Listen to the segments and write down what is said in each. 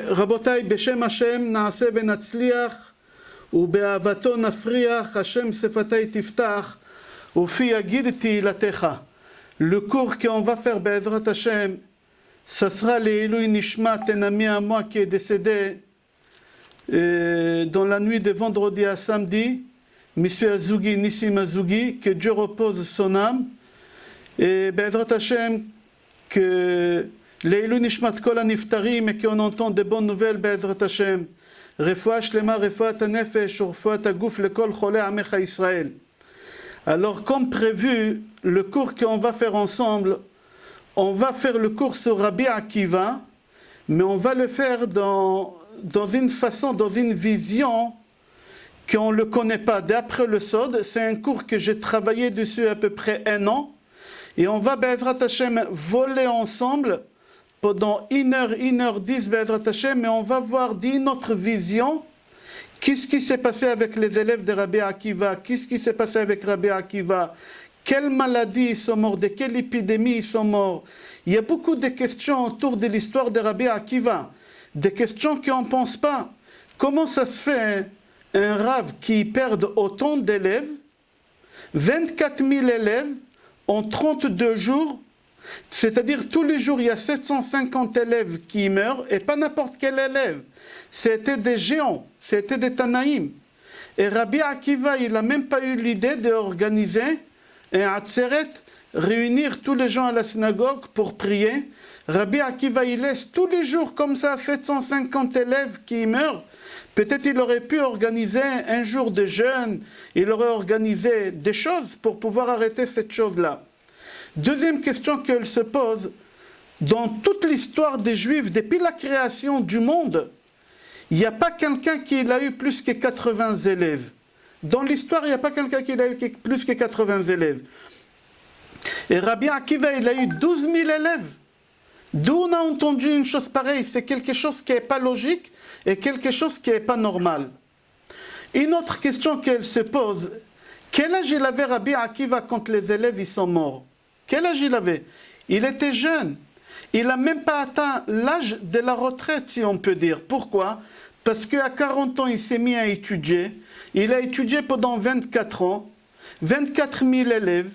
רבותיי, בשם השם נעשה ונצליח ובאהבתו נפריח, השם שפתי תפתח ופי יגיד תהילתך. Le cours qu'on va faire Be'ezrat Hashem, ça sera l'Eilui Nishmat, un ami à moi qui est décédé dans la nuit de vendredi à samedi, Monsieur Azougi, Nissim Azougi, que Dieu repose son âme. Et Be'ezrat Hashem, que l'Eilui Nishmat Kol HaNiftarim et qu'on entend des bonnes nouvelles Be'ezrat Hashem. Refoua Shlema, Refoua Tanefesh, Refoua Tagouf, Lekol Cholé Amecha Israël. Alors, comme prévu, le cours qu'on va faire ensemble, on va faire le cours sur Rabbi Akiva, mais on va le faire dans une façon, dans une vision qu'on ne le connaît pas. D'après le Sod, c'est un cours que j'ai travaillé dessus à peu près 1 an, et on va, Be'ezrat Hashem, voler ensemble pendant 1h10, Be'ezrat Hashem, mais on va voir d'une autre vision. Qu'est-ce qui s'est passé avec les élèves de Rabbi Akiva? Qu'est-ce qui s'est passé avec Rabbi Akiva? Quelles maladies ils sont morts? De quelle épidémie ils sont morts? Il y a beaucoup de questions autour de l'histoire de Rabbi Akiva. Des questions qu'on ne pense pas. Comment ça se fait un Rav qui perd autant d'élèves, 24 000 élèves, en 32 jours? C'est-à-dire tous les jours il y a 750 élèves qui meurent, et pas n'importe quel élève. C'était des géants, c'était des Tanaïm. Et Rabbi Akiva, il n'a même pas eu l'idée d'organiser un Atzeret, réunir tous les gens à la synagogue pour prier. Rabbi Akiva, il laisse tous les jours comme ça 750 élèves qui meurent. Peut-être il aurait pu organiser un jour de jeûne, il aurait organisé des choses pour pouvoir arrêter cette chose-là. Deuxième question qu'elle se pose, dans toute l'histoire des Juifs, depuis la création du monde, il n'y a pas quelqu'un qui a eu plus que 80 élèves. Dans l'histoire, il n'y a pas quelqu'un qui a eu plus que 80 élèves. Et Rabbi Akiva, il a eu 12 000 élèves. D'où on a entendu une chose pareille? C'est quelque chose qui n'est pas logique et quelque chose qui n'est pas normal. Une autre question qu'elle se pose, quel âge il avait Rabbi Akiva quand les élèves ils sont morts? Quel âge il avait? Il était jeune. Il n'a même pas atteint l'âge de la retraite, si on peut dire. Pourquoi? Parce qu'à 40 ans, il s'est mis à étudier. Il a étudié pendant 24 ans, 24 000 élèves.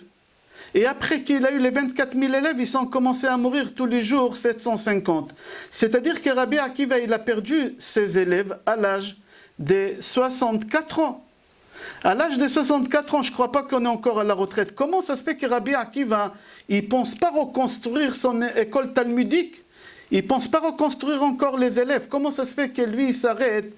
Et après qu'il a eu les 24 000 élèves, ils ont commencé à mourir tous les jours, 750. C'est-à-dire que Rabbi Akiva, il a perdu ses élèves à l'âge de 64 ans. À l'âge de 64 ans, je ne crois pas qu'on est encore à la retraite. Comment ça se fait que Rabbi Akiva, il ne pense pas reconstruire son école talmudique? Il ne pense pas reconstruire encore les élèves. Comment ça se fait que lui, il s'arrête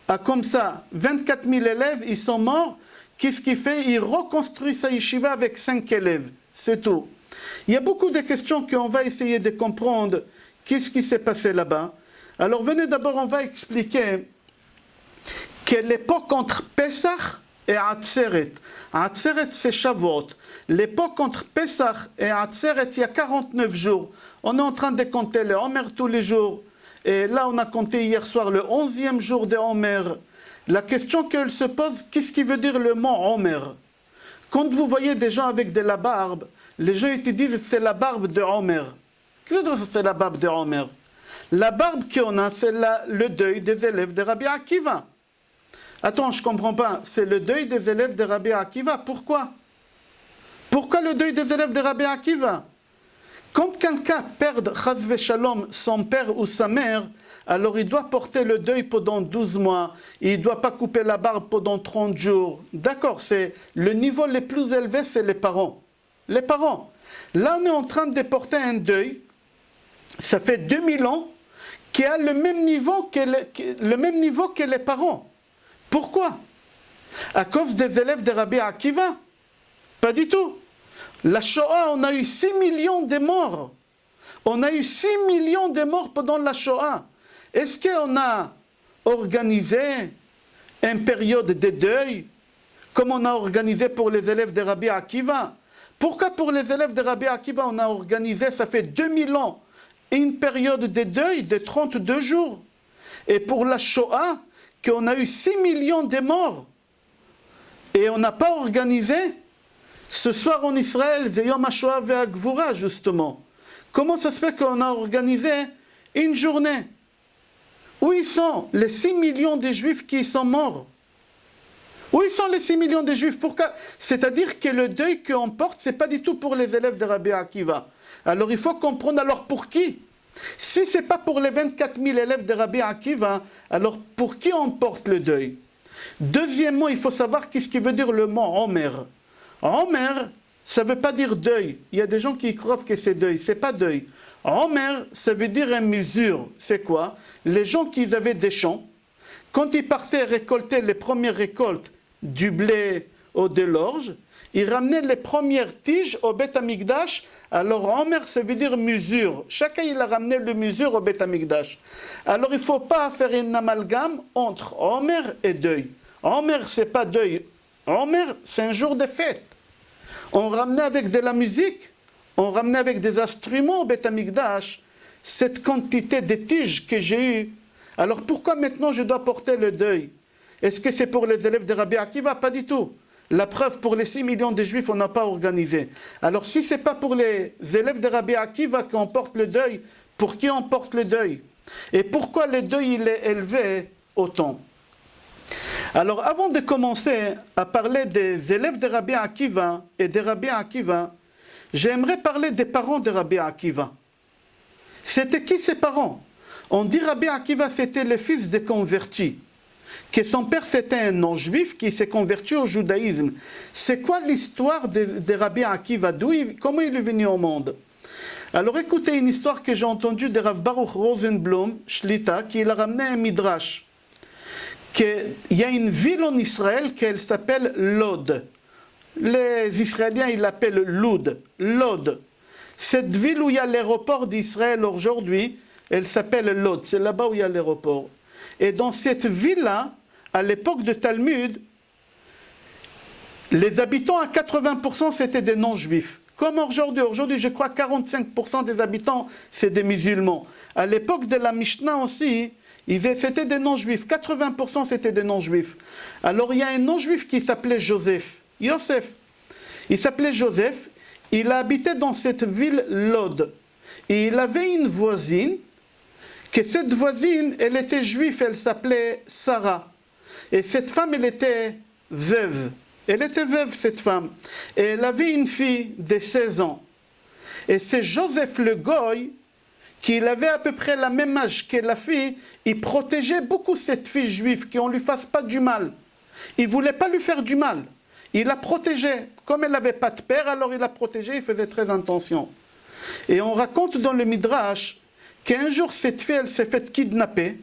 à comme ça? 24 000 élèves, ils sont morts. Qu'est-ce qu'il fait? Il reconstruit sa yeshiva avec 5 élèves. C'est tout. Il y a beaucoup de questions qu'on va essayer de comprendre. Qu'est-ce qui s'est passé là-bas? Alors venez d'abord, on va expliquer que l'époque entre Pesach et Atzeret. Atzeret, c'est Shavuot. L'époque entre Pesach et Atzeret, il y a 49 jours. On est en train de compter le Homer tous les jours. Et là, on a compté hier soir le 11e jour de Homer. La question qu'elle se pose, qu'est-ce qui veut dire le mot Homer? Quand vous voyez des gens avec de la barbe, les gens ils te disent c'est la barbe de Homer. Qu'est-ce que c'est la barbe de Homer? La barbe qu'on a, c'est le deuil des élèves de Rabbi Akiva. Attends, je ne comprends pas. C'est le deuil des élèves de Rabbi Akiva. Pourquoi? Pourquoi le deuil des élèves de Rabbi Akiva? Quand quelqu'un perd, chas v'shalom, son père ou sa mère, alors il doit porter le deuil pendant 12 mois. Il ne doit pas couper la barbe pendant 30 jours. D'accord, c'est le niveau le plus élevé, c'est les parents. Les parents. Là, on est en train de porter un deuil. Ça fait 2000 ans qui a le même niveau que les parents. Pourquoi? À cause des élèves de Rabbi Akiva? Pas du tout. La Shoah, on a eu 6 millions de morts. On a eu 6 millions de morts pendant la Shoah. Est-ce qu'on a organisé une période de deuil comme on a organisé pour les élèves de Rabbi Akiva? Pourquoi pour les élèves de Rabbi Akiva on a organisé, ça fait 2000 ans, une période de deuil de 32 jours? Et pour la Shoah, qu'on a eu 6 millions de morts et on n'a pas organisé? Ce soir en Israël, c'est Yom HaShoah ve'Hagvura justement. Comment ça se fait qu'on a organisé une journée Où ils sont les 6 millions de Juifs qui sont morts? Où ils sont les 6 millions de Juifs? Pourquoi? C'est-à-dire que le deuil qu'on porte, ce n'est pas du tout pour les élèves de Rabbi Akiva. Alors il faut comprendre, alors pour qui? Si ce n'est pas pour les 24 000 élèves de Rabbi Akiva, alors pour qui on porte le deuil? Deuxièmement, il faut savoir qu'est-ce qui veut dire le mot Omer. Omer, ça ne veut pas dire deuil. Il y a des gens qui croient que c'est deuil. Ce n'est pas deuil. Omer, ça veut dire une mesure. C'est quoi? Les gens qui avaient des champs, quand ils partaient récolter les premières récoltes du blé ou de l'orge, ils ramenaient les premières tiges au Beth Amikdash. Alors Omer, ça veut dire mesure. Chacun il a ramené le mesure au Beth Amikdash. Alors il ne faut pas faire un amalgame entre Omer et deuil. Omer, ce n'est pas deuil. Omer, c'est un jour de fête. On ramenait avec de la musique, on ramenait avec des instruments au Beth Amikdash cette quantité de tiges que j'ai eues. Alors pourquoi maintenant je dois porter le deuil? Est-ce que c'est pour les élèves de Rabbi Akiva? Pas du tout. La preuve, pour les 6 millions de Juifs, on n'a pas organisé. Alors si ce n'est pas pour les élèves de Rabbi Akiva qu'on porte le deuil, pour qui on porte le deuil? Et pourquoi le deuil il est élevé autant? Alors avant de commencer à parler des élèves de Rabbi Akiva et de Rabbi Akiva, j'aimerais parler des parents de Rabbi Akiva. C'était qui ces parents? On dit Rabbi Akiva c'était le fils de converti, que son père c'était un non-juif qui s'est converti au judaïsme. C'est quoi l'histoire de Rabbi Akiva? Comment il est venu au monde? Alors écoutez une histoire que j'ai entendue de Rav Baruch Rosenblum, Shlita, qui l'a ramené à un midrash. Il y a une ville en Israël qui s'appelle Lod. Les Israéliens ils l'appellent Lod. Lod. Cette ville où il y a l'aéroport d'Israël aujourd'hui, elle s'appelle Lod. C'est là-bas où il y a l'aéroport. Et dans cette ville-là, à l'époque de Talmud, les habitants à 80% c'était des non-juifs. Comme aujourd'hui. Aujourd'hui, je crois 45% des habitants, c'est des musulmans. À l'époque de la Mishnah aussi, c'était des non-juifs. 80% c'était des non-juifs. Alors il y a un non-juif qui s'appelait Joseph. Yosef. Il s'appelait Joseph. Il a habité dans cette ville Lod. Et il avait une voisine, que cette voisine, elle était juive, elle s'appelait Sarah. Et cette femme, elle était veuve. Elle était veuve, cette femme. Et elle avait une fille de 16 ans. Et c'est Joseph le Goy, qui avait à peu près la même âge que la fille, il protégeait beaucoup cette fille juive, qu'on ne lui fasse pas du mal. Il ne voulait pas lui faire du mal. Il la protégeait. Comme elle n'avait pas de père, alors il la protégeait, il faisait très attention. Et on raconte dans le Midrash qu'un jour, cette fille, elle s'est faite kidnapper.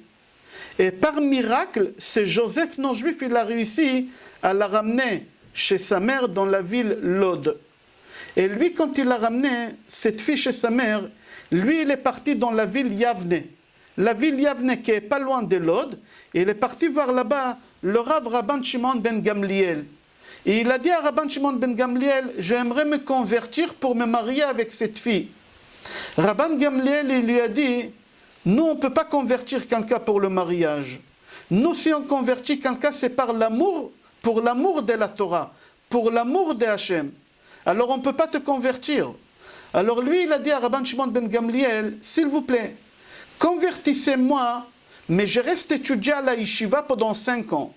Et par miracle, c'est Joseph non-juif, il a réussi à la ramener chez sa mère dans la ville Lod. Et lui, quand il l'a ramené, cette fille chez sa mère, lui, il est parti dans la ville Yavne. La ville Yavne qui est pas loin de Lod. Et il est parti voir là-bas le Rav Rabban Shimon ben Gamliel. Et il a dit à Rabban Shimon ben Gamliel, j'aimerais me convertir pour me marier avec cette fille. Rabban Gamliel, il lui a dit, nous, on ne peut pas convertir quelqu'un pour le mariage. Nous, si on convertit quelqu'un, c'est par l'amour, pour l'amour de la Torah, pour l'amour de Hachem. Alors, on ne peut pas te convertir. Alors, lui, il a dit à Rabban Shimon ben Gamliel, s'il vous plaît, convertissez-moi, mais je reste étudier à la yeshiva pendant 5 ans.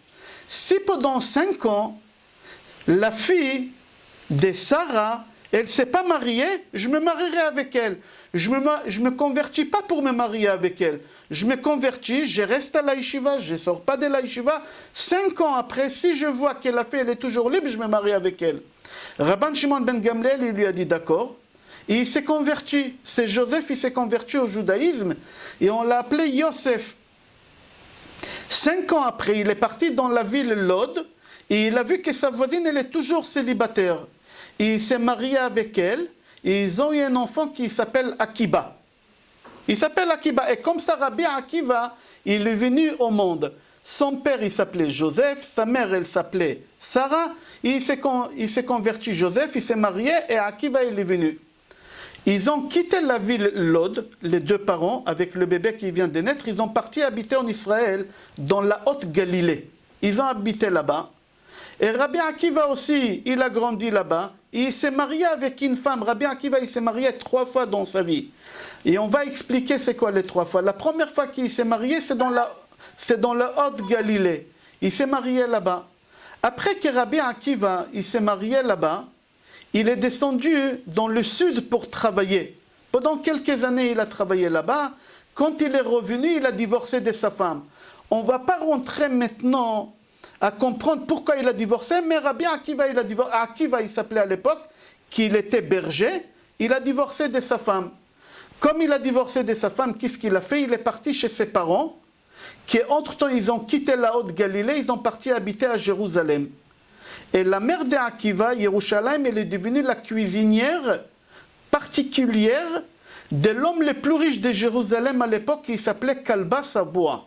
Si pendant 5 ans, la fille de Sarah, elle ne s'est pas mariée, je me marierai avec elle. Je me convertis pas pour me marier avec elle. Je me convertis, je reste à la yeshiva, je ne sors pas de la yeshiva. 5 ans après, si je vois que la fille elle est toujours libre, je me marie avec elle. Rabban Shimon ben Gamliel, il lui a dit d'accord. Et il s'est converti. C'est Joseph, il s'est converti au judaïsme. Et on l'a appelé Yosef. 5 ans après, il est parti dans la ville Lod. Et il a vu que sa voisine, elle est toujours célibataire. Et il s'est marié avec elle. Et ils ont eu un enfant qui s'appelle Akiba. Il s'appelle Akiba. Et comme ça, Rabbi Akiva, il est venu au monde. Son père, il s'appelait Joseph. Sa mère, elle s'appelait Sarah. Et il s'est converti Joseph, il s'est marié et Akiva, il est venu. Ils ont quitté la ville Lod, les 2 parents, avec le bébé qui vient de naître. Ils ont parti habiter en Israël, dans la Haute-Galilée. Ils ont habité là-bas. Et Rabbi Akiva aussi, il a grandi là-bas. Il s'est marié avec une femme. Rabbi Akiva, il s'est marié 3 fois dans sa vie. Et on va expliquer c'est quoi les 3 fois. La première fois qu'il s'est marié, c'est dans la c'est dans le Haute-Galilée. Il s'est marié là-bas. Après que Rabbi Akiva il s'est marié là-bas, il est descendu dans le sud pour travailler. Pendant quelques années, il a travaillé là-bas. Quand il est revenu, il a divorcé de sa femme. On ne va pas rentrer maintenant à comprendre pourquoi il a divorcé, mais Rabbi Akiva, il a divorcé. Akiva, il s'appelait à l'époque, qu'il était berger, il a divorcé de sa femme. Comme il a divorcé de sa femme, qu'est-ce qu'il a fait? Il est parti chez ses parents, qui entre-temps, ils ont quitté la Haute-Galilée, ils ont parti habiter à Jérusalem. Et la mère d'Akiva, Yerushalayim, elle est devenue la cuisinière particulière de l'homme le plus riche de Jérusalem à l'époque, qui s'appelait Kalba Saboua.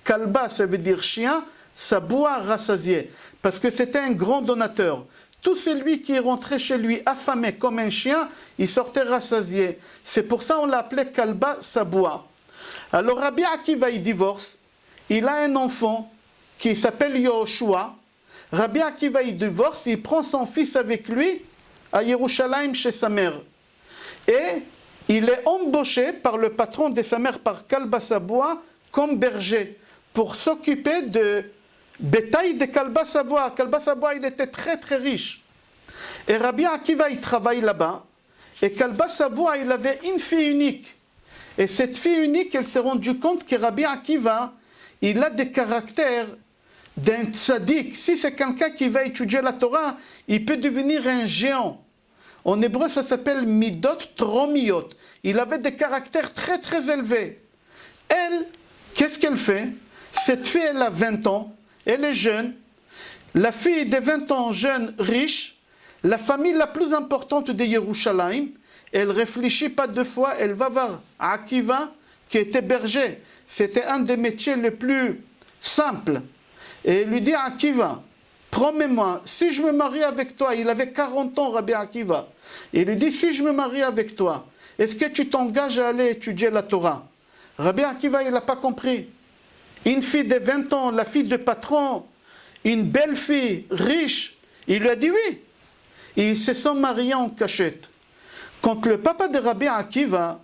Kalba, ça veut dire chien, Saboua, rassasié, parce que c'était un grand donateur. Tout celui qui est rentré chez lui affamé comme un chien, il sortait rassasié. C'est pour ça qu'on l'appelait Kalba Saboua. Alors Rabbi Akiva, il divorce. Il a un enfant qui s'appelle Yoshua. Rabbi Akiva, il divorce, il prend son fils avec lui à Yerushalayim chez sa mère. Et il est embauché par le patron de sa mère, par Kalba Saboua, comme berger, pour s'occuper de bétail de Kalba Saboua. Kalba Saboua, il était très très riche. Et Rabbi Akiva, il travaille là-bas. Et Kalba Saboua, il avait une fille unique. Et cette fille unique, elle s'est rendue compte que Rabbi Akiva, il a des caractères d'un tzaddik. Si c'est quelqu'un qui va étudier la Torah, il peut devenir un géant. En hébreu, ça s'appelle midot tromiot. Il avait des caractères très très élevés. Elle, qu'est-ce qu'elle fait? Cette fille, elle a 20 ans, elle est jeune. La fille de 20 ans, jeune, riche, la famille la plus importante de Yerushalayim, elle ne réfléchit pas deux fois, elle va voir Akiva, qui était berger. C'était un des métiers les plus simples. Et elle lui dit à Akiva, promets-moi, si je me marie avec toi, il avait 40 ans, Rabbi Akiva. Il lui dit, si je me marie avec toi, est-ce que tu t'engages à aller étudier la Torah? Rabbi Akiva, il n'a pas compris. Une fille de 20 ans, la fille de patron, une belle fille, riche, il lui a dit oui. Ils se sont mariés en cachette. Quand le papa de Rabbi Akiva,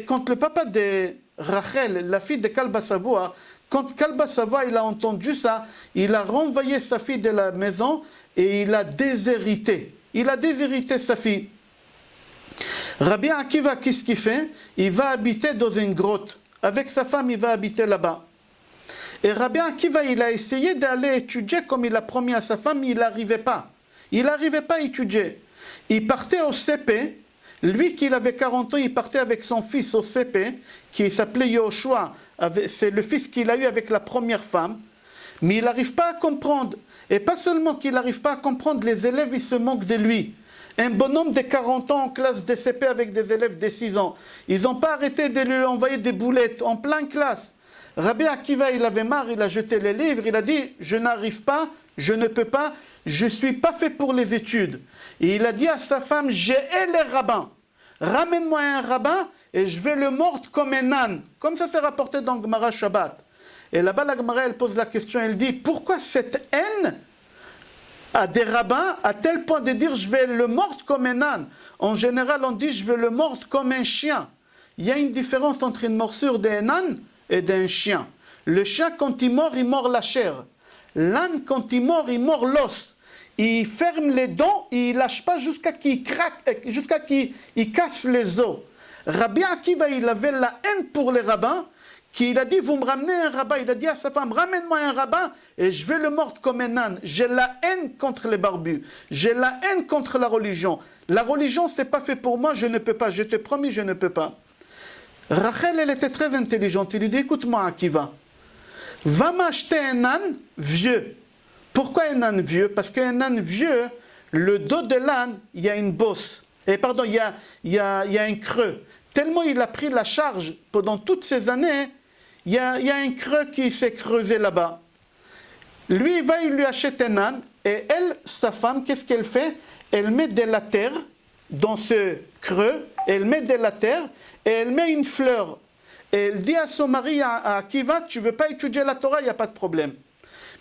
quand le papa de Rachel, la fille de Kalba Saboua, quand Kalba Saboua il a entendu ça, il a renvoyé sa fille de la maison et il a déshérité. Il a déshérité sa fille. Rabbi Akiva, qu'est-ce qu'il fait? Il va habiter dans une grotte. Avec sa femme, il va habiter là-bas. Et Rabbi Akiva, il a essayé d'aller étudier comme il a promis à sa femme, il n'arrivait pas. Il n'arrivait pas à étudier. Il partait au CP. Lui qui avait 40 ans, il partait avec son fils au CP, qui s'appelait Yoshua. C'est le fils qu'il a eu avec la première femme. Mais il n'arrive pas à comprendre. Et pas seulement qu'il n'arrive pas à comprendre, les élèves, ils se moquent de lui. Un bonhomme de 40 ans en classe de CP avec des élèves de 6 ans. Ils n'ont pas arrêté de lui envoyer des boulettes en pleine classe. Rabbi Akiva, il avait marre, il a jeté les livres, il a dit « Je n'arrive pas, je ne peux pas, je ne suis pas fait pour les études. » Et il a dit à sa femme « J'ai les rabbins. Ramène-moi un rabbin et je vais le mordre comme un âne. » Comme ça c'est rapporté dans Gemara Shabbat. Et là-bas la Gemara, elle pose la question, elle dit « Pourquoi cette haine à des rabbins à tel point de dire je vais le mordre comme un âne ?» En général, on dit je vais le mordre comme un chien. Il y a une différence entre une morsure d'un âne et d'un chien. Le chien, quand il mord la chair. L'âne, quand il mord l'os. Il ferme les dents et il ne lâche pas jusqu'à qu'il craque, jusqu'à qu'il casse les os. Rabbi Akiva, il avait la haine pour les rabbins, qu'il a dit, vous me ramenez un rabbin. Il a dit à sa femme, ramène-moi un rabbin et je vais le mordre comme un âne. J'ai la haine contre les barbus. J'ai la haine contre la religion. La religion, ce n'est pas fait pour moi, je ne peux pas. Je te promis, je ne peux pas. Rachel, elle était très intelligente. Il lui dit, écoute-moi, Akiva, va m'acheter un âne vieux. Pourquoi un âne vieux? Parce qu'un âne vieux, le dos de l'âne, il y a une bosse. Pardon, il y a un creux. Tellement il a pris la charge pendant toutes ces années, il y a un creux qui s'est creusé là-bas. Lui, il lui achète un âne, et elle, sa femme, qu'est-ce qu'elle fait? Elle met de la terre dans ce creux, elle met de la terre, et elle met une fleur. Et elle dit à son mari, à Akiva, tu ne veux pas étudier la Torah, il n'y a pas de problème.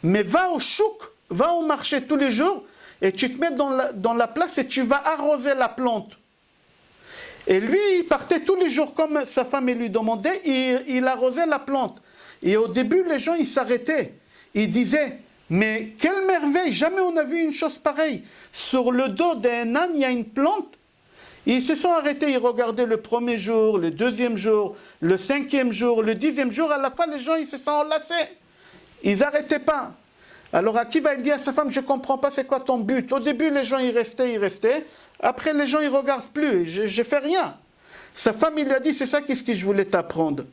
Mais va au chouk, va au marché tous les jours, et tu te mets dans la place et tu vas arroser la plante. Et lui, il partait tous les jours, comme sa femme lui demandait, il arrosait la plante. Et au début, les gens, ils s'arrêtaient. Ils disaient, mais quelle merveille, jamais on a vu une chose pareille. Sur le dos d'un âne, il y a une plante. Ils se sont arrêtés, ils regardaient le premier jour, le deuxième jour, le 5e jour, le 10e jour. À la fin, les gens, ils se sont enlacés. Ils n'arrêtaient pas. Alors Akiva, il dit à sa femme, je ne comprends pas, c'est quoi ton but? Au début, les gens, ils restaient. Après, les gens, ils ne regardent plus. Je ne fais rien. Sa femme, il lui a dit, c'est ça qu'est-ce que je voulais t'apprendre.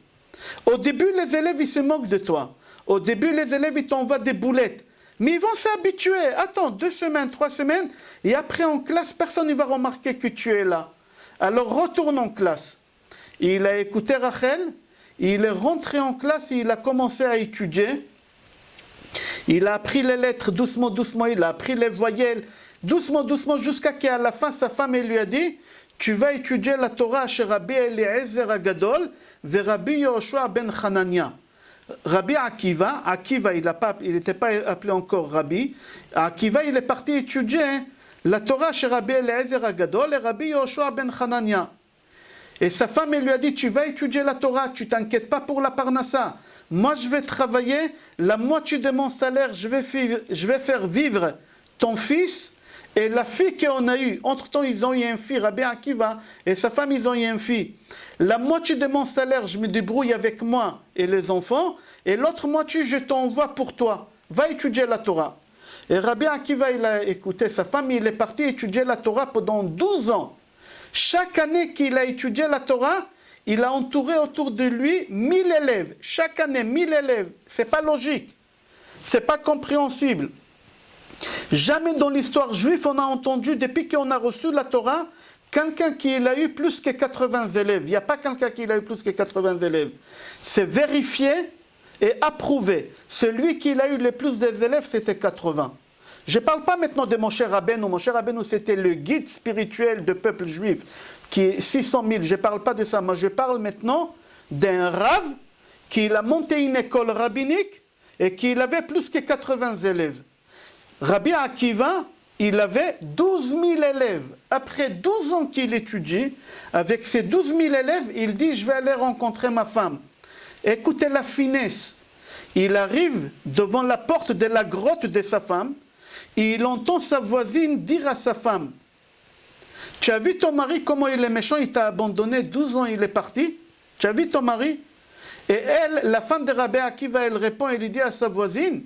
Au début, les élèves, ils se moquent de toi. Au début, les élèves, ils t'envoient des boulettes. Mais ils vont s'habituer. Attends, 2 semaines, 3 semaines, et après en classe, personne ne va remarquer que tu es là. Alors retourne en classe. Il a écouté Rachel, il est rentré en classe, et il a commencé à étudier. Il a appris les lettres doucement, doucement, il a appris les voyelles doucement, doucement, jusqu'à qu'à la fin, sa femme elle lui a dit, tu vas étudier la Torah chez Rabbi Eliezer Agadol, ve Rabbi Yoshua ben Hanania. Rabbi Akiva, il n'était pas appelé encore Rabbi, Akiva il est parti étudier la Torah chez Rabbi Eliezer Agadol et Rabbi Yoshua ben Hanania. Et sa femme elle lui a dit, tu vas étudier la Torah, tu t'inquiètes pas pour la Parnassa. Moi je vais travailler, la moitié de mon salaire, je vais faire vivre ton fils et la fille qu'on a eue. Entre-temps, ils ont eu un fils, Rabbi Akiva, et sa femme, ils ont eu un fils. La moitié de mon salaire, je me débrouille avec moi et les enfants, et l'autre moitié, je t'envoie pour toi. Va étudier la Torah. Et Rabbi Akiva, il a écouté sa femme, il est parti étudier la Torah pendant 12 ans. Chaque année qu'il a étudié la Torah, il a entouré autour de lui 1000 élèves. Chaque année, 1000 élèves. C'est pas logique. C'est pas compréhensible. Jamais dans l'histoire juive, on a entendu, depuis qu'on a reçu la Torah, quelqu'un qui a eu plus que 80 élèves. Il n'y a pas quelqu'un qui a eu plus que 80 élèves. C'est vérifié et approuvé. Celui qui a eu le plus des élèves, c'était 80. Je ne parle pas maintenant de Moshe Rabbeinu. Moshe Rabbeinu, c'était le guide spirituel du peuple juif, qui est 600 000. Je ne parle pas de ça. Moi, je parle maintenant d'un Rav qui a monté une école rabbinique et qui avait plus que 80 élèves. Rabbi Akiva, il avait 12 000 élèves. Après 12 ans qu'il étudie, avec ces 12 000 élèves, il dit, je vais aller rencontrer ma femme. Écoutez la finesse. Il arrive devant la porte de la grotte de sa femme, et il entend sa voisine dire à sa femme, tu as vu ton mari, comment il est méchant, il t'a abandonné, 12 ans il est parti. Tu as vu ton mari? Et elle, la femme de Rabbi Akiva, elle répond, elle dit à sa voisine,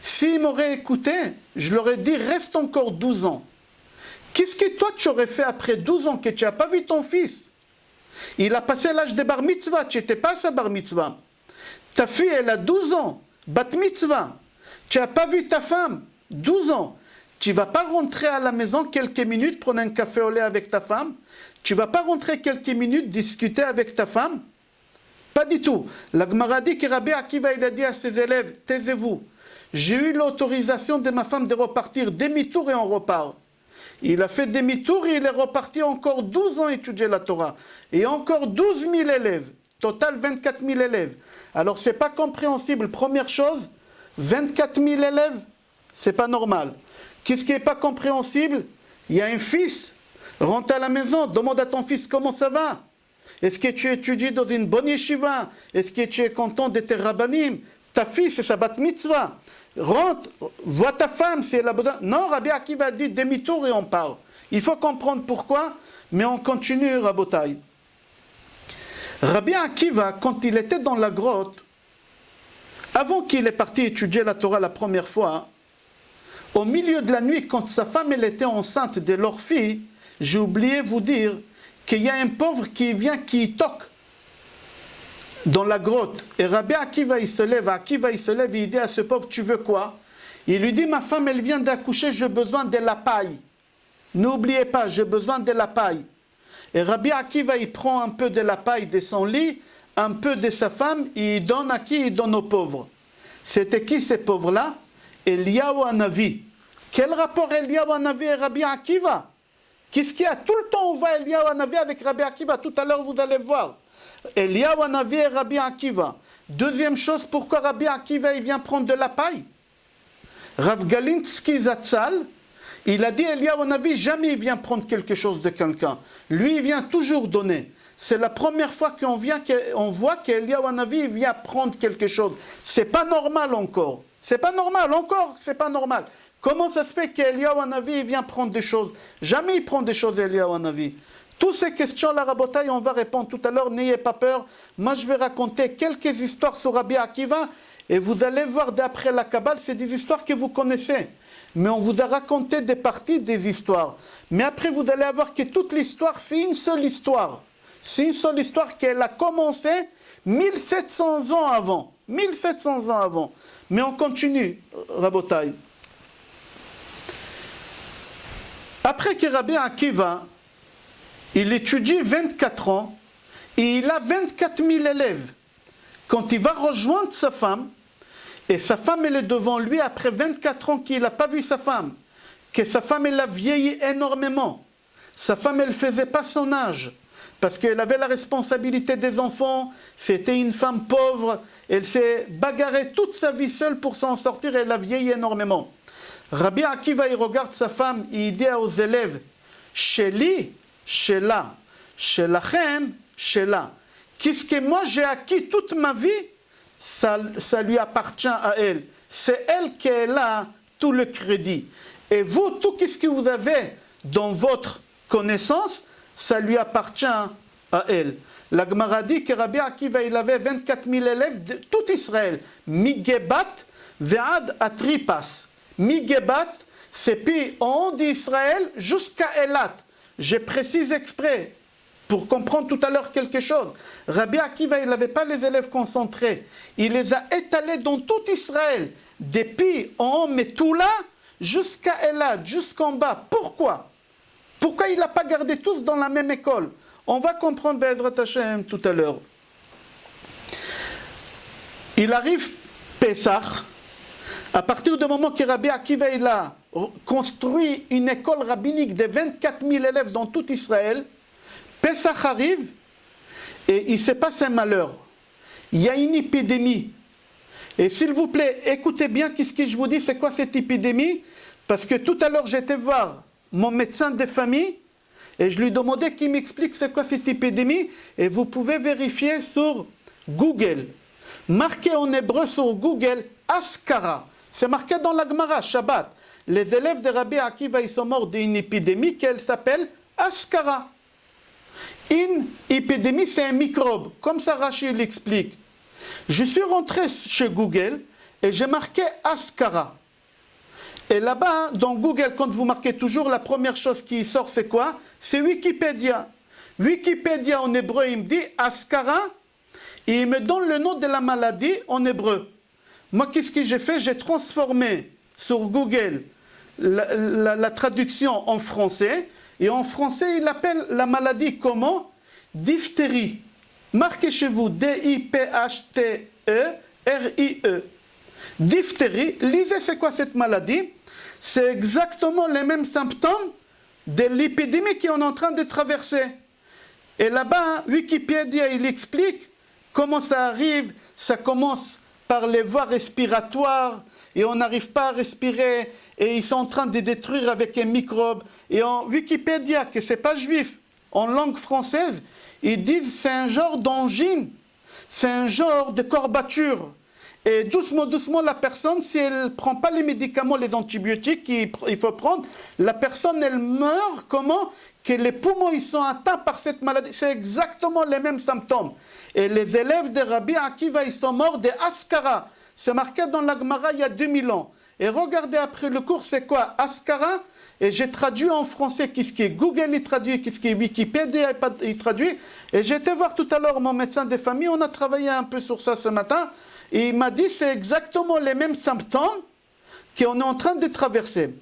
s'il m'aurait écouté, je leur ai dit, reste encore 12 ans. Qu'est-ce que toi tu aurais fait après 12 ans que tu n'as pas vu ton fils? Il a passé l'âge de bar mitzvah, tu n'étais pas à sa bar mitzvah. Ta fille, elle a 12 ans, bat mitzvah. Tu n'as pas vu ta femme, 12 ans. Tu ne vas pas rentrer à la maison quelques minutes, prendre un café au lait avec ta femme. Tu ne vas pas rentrer quelques minutes, discuter avec ta femme. Pas du tout. La Gemara dit que Rabbi Akiva, il a dit à ses élèves, taisez-vous. J'ai eu l'autorisation de ma femme de repartir demi-tour et on repart. Il a fait demi-tour et il est reparti encore 12 ans étudier la Torah. Et encore 12 000 élèves. Total 24 000 élèves. Alors ce n'est pas compréhensible. Première chose, 24 000 élèves, ce n'est pas normal. Qu'est-ce qui n'est pas compréhensible? Il y a un fils, rentre à la maison, demande à ton fils comment ça va. Est-ce que tu étudies dans une bonne yeshiva? Est-ce que tu es content de tes rabbanim? Ta fille, c'est sa bat mitzvah. Rentre, vois ta femme si elle a besoin. Non, Rabbi Akiva dit demi-tour et on parle. Il faut comprendre pourquoi, mais on continue, Rabotai. Rabbi Akiva, quand il était dans la grotte, avant qu'il est parti étudier la Torah la première fois, au milieu de la nuit, quand sa femme elle était enceinte de leur fille, j'ai oublié vous dire qu'il y a un pauvre qui vient, qui toque dans la grotte. Et Rabbi Akiva, il se lève, et il dit à ce pauvre, tu veux quoi? Il lui dit, ma femme, elle vient d'accoucher, j'ai besoin de la paille. N'oubliez pas, j'ai besoin de la paille. Et Rabbi Akiva, il prend un peu de la paille de son lit, un peu de sa femme, et il donne à qui? Il donne aux pauvres. C'était qui ces pauvres-là? Eliyahu Hanavi. Quel rapport Eliyahu Hanavi et Rabbi Akiva? Qu'est-ce qu'il y a? Tout le temps, on voit Eliyahu Hanavi avec Rabbi Akiva. Tout à l'heure, vous allez voir. Eliyahu Hanavi et Rabbi Akiva. Deuxième chose, pourquoi Rabbi Akiva il vient prendre de la paille? Rav Galinsky Zatzal, il a dit Eliyahu Hanavi, jamais il vient prendre quelque chose de quelqu'un. Lui, il vient toujours donner. c'est la première fois qu'on voit qu'Eliyahu Hanavi vient prendre quelque chose. C'est pas normal encore. C'est pas normal, encore, c'est pas normal. Comment ça se fait qu'Eliyahu Hanavi vient prendre des choses? Jamais il prend des choses, Eliyahu Hanavi. Toutes ces questions-là, Rabotai, on va répondre tout à l'heure, n'ayez pas peur. Moi, je vais raconter quelques histoires sur Rabbi Akiva, et vous allez voir d'après la Kabbale, c'est des histoires que vous connaissez. Mais on vous a raconté des parties des histoires. Mais après, vous allez voir que toute l'histoire, c'est une seule histoire. C'est une seule histoire qu'elle a commencé 1700 ans avant. 1700 ans avant. Mais on continue, Rabotai. Après que Rabbi Akiva, il étudie 24 ans, et il a 24 000 élèves. Quand il va rejoindre sa femme, et sa femme elle est devant lui après 24 ans qu'il n'a pas vu sa femme, que sa femme elle a vieilli énormément. Sa femme elle ne faisait pas son âge, parce qu'elle avait la responsabilité des enfants, c'était une femme pauvre, elle s'est bagarrée toute sa vie seule pour s'en sortir et elle a vieilli énormément. Rabbi Akiva il regarde sa femme, il dit aux élèves, Sheli, Shela, Shelachem, Shela. Qu'est-ce que moi j'ai acquis toute ma vie, ça lui appartient à elle. C'est elle qui a tout le crédit. Et vous, tout ce que vous avez dans votre connaissance, ça lui appartient à elle. La Gemara dit que Rabbi Akiva, il avait 24 000 élèves de tout Israël. Migebat ve'ad atripas. Migebat, c'est puis en haut d'Israël jusqu'à Elat. Je précise exprès pour comprendre tout à l'heure quelque chose. Rabbi Akiva, il n'avait pas les élèves concentrés. Il les a étalés dans tout Israël. Depuis en haut, Metula, jusqu'à Elat, jusqu'en bas. Pourquoi? Pourquoi il n'a pas gardé tous dans la même école? On va comprendre Be'ezrat Hashem tout à l'heure. Il arrive Pessah. À partir du moment que Rabbi Akiva il a construit une école rabbinique de 24 000 élèves dans tout Israël, Pessah arrive et il se passe un malheur. Il y a une épidémie. Et s'il vous plaît, écoutez bien ce que je vous dis, c'est quoi cette épidémie? Parce que tout à l'heure, j'étais voir mon médecin de famille et je lui demandais qu'il m'explique c'est quoi cette épidémie. Et vous pouvez vérifier sur Google. Marqué en hébreu sur Google, Askara. C'est marqué dans la Gemara, Shabbat. Les élèves de Rabbi Akiva, ils sont morts d'une épidémie qui s'appelle Askara. Une épidémie, c'est un microbe. Comme ça, Rashi l'explique. Je suis rentré chez Google et j'ai marqué Askara. Et là-bas, dans Google, quand vous marquez toujours, la première chose qui sort, c'est quoi? C'est Wikipédia. Wikipédia en hébreu, il me dit Askara, et il me donne le nom de la maladie en hébreu. Moi, qu'est-ce que j'ai fait? J'ai transformé sur Google la traduction en français, et en français, il appelle la maladie comment? Diphtérie. Marquez chez vous D-I-P-H-T-E-R-I-E. Diphtérie. Lisez c'est quoi cette maladie? C'est exactement les mêmes symptômes de l'épidémie qu'on est en train de traverser. Et là-bas, Wikipédia, il explique comment ça arrive. Ça commence par les voies respiratoires et on n'arrive pas à respirer et ils sont en train de détruire avec un microbe. Et en Wikipédia, que ce n'est pas juif, en langue française, ils disent c'est un genre d'angine, c'est un genre de courbature. Et doucement, doucement, la personne, si elle ne prend pas les médicaments, les antibiotiques qu'il faut prendre, la personne, elle meurt. Comment? Que les poumons, ils sont atteints par cette maladie. C'est exactement les mêmes symptômes. Et les élèves de Rabbi Akiva, ils sont morts de Askara. C'est marqué dans la Gemara il y a 2000 ans. Et regardez après le cours, c'est quoi? Askara. Et j'ai traduit en français qu'est-ce qui est Google, il traduit, qu'est-ce qui est Wikipédia, il traduit. Et j'ai été voir tout à l'heure mon médecin de famille, on a travaillé un peu sur ça ce matin. Et il m'a dit c'est exactement les mêmes symptômes qu'on est en train de traverser.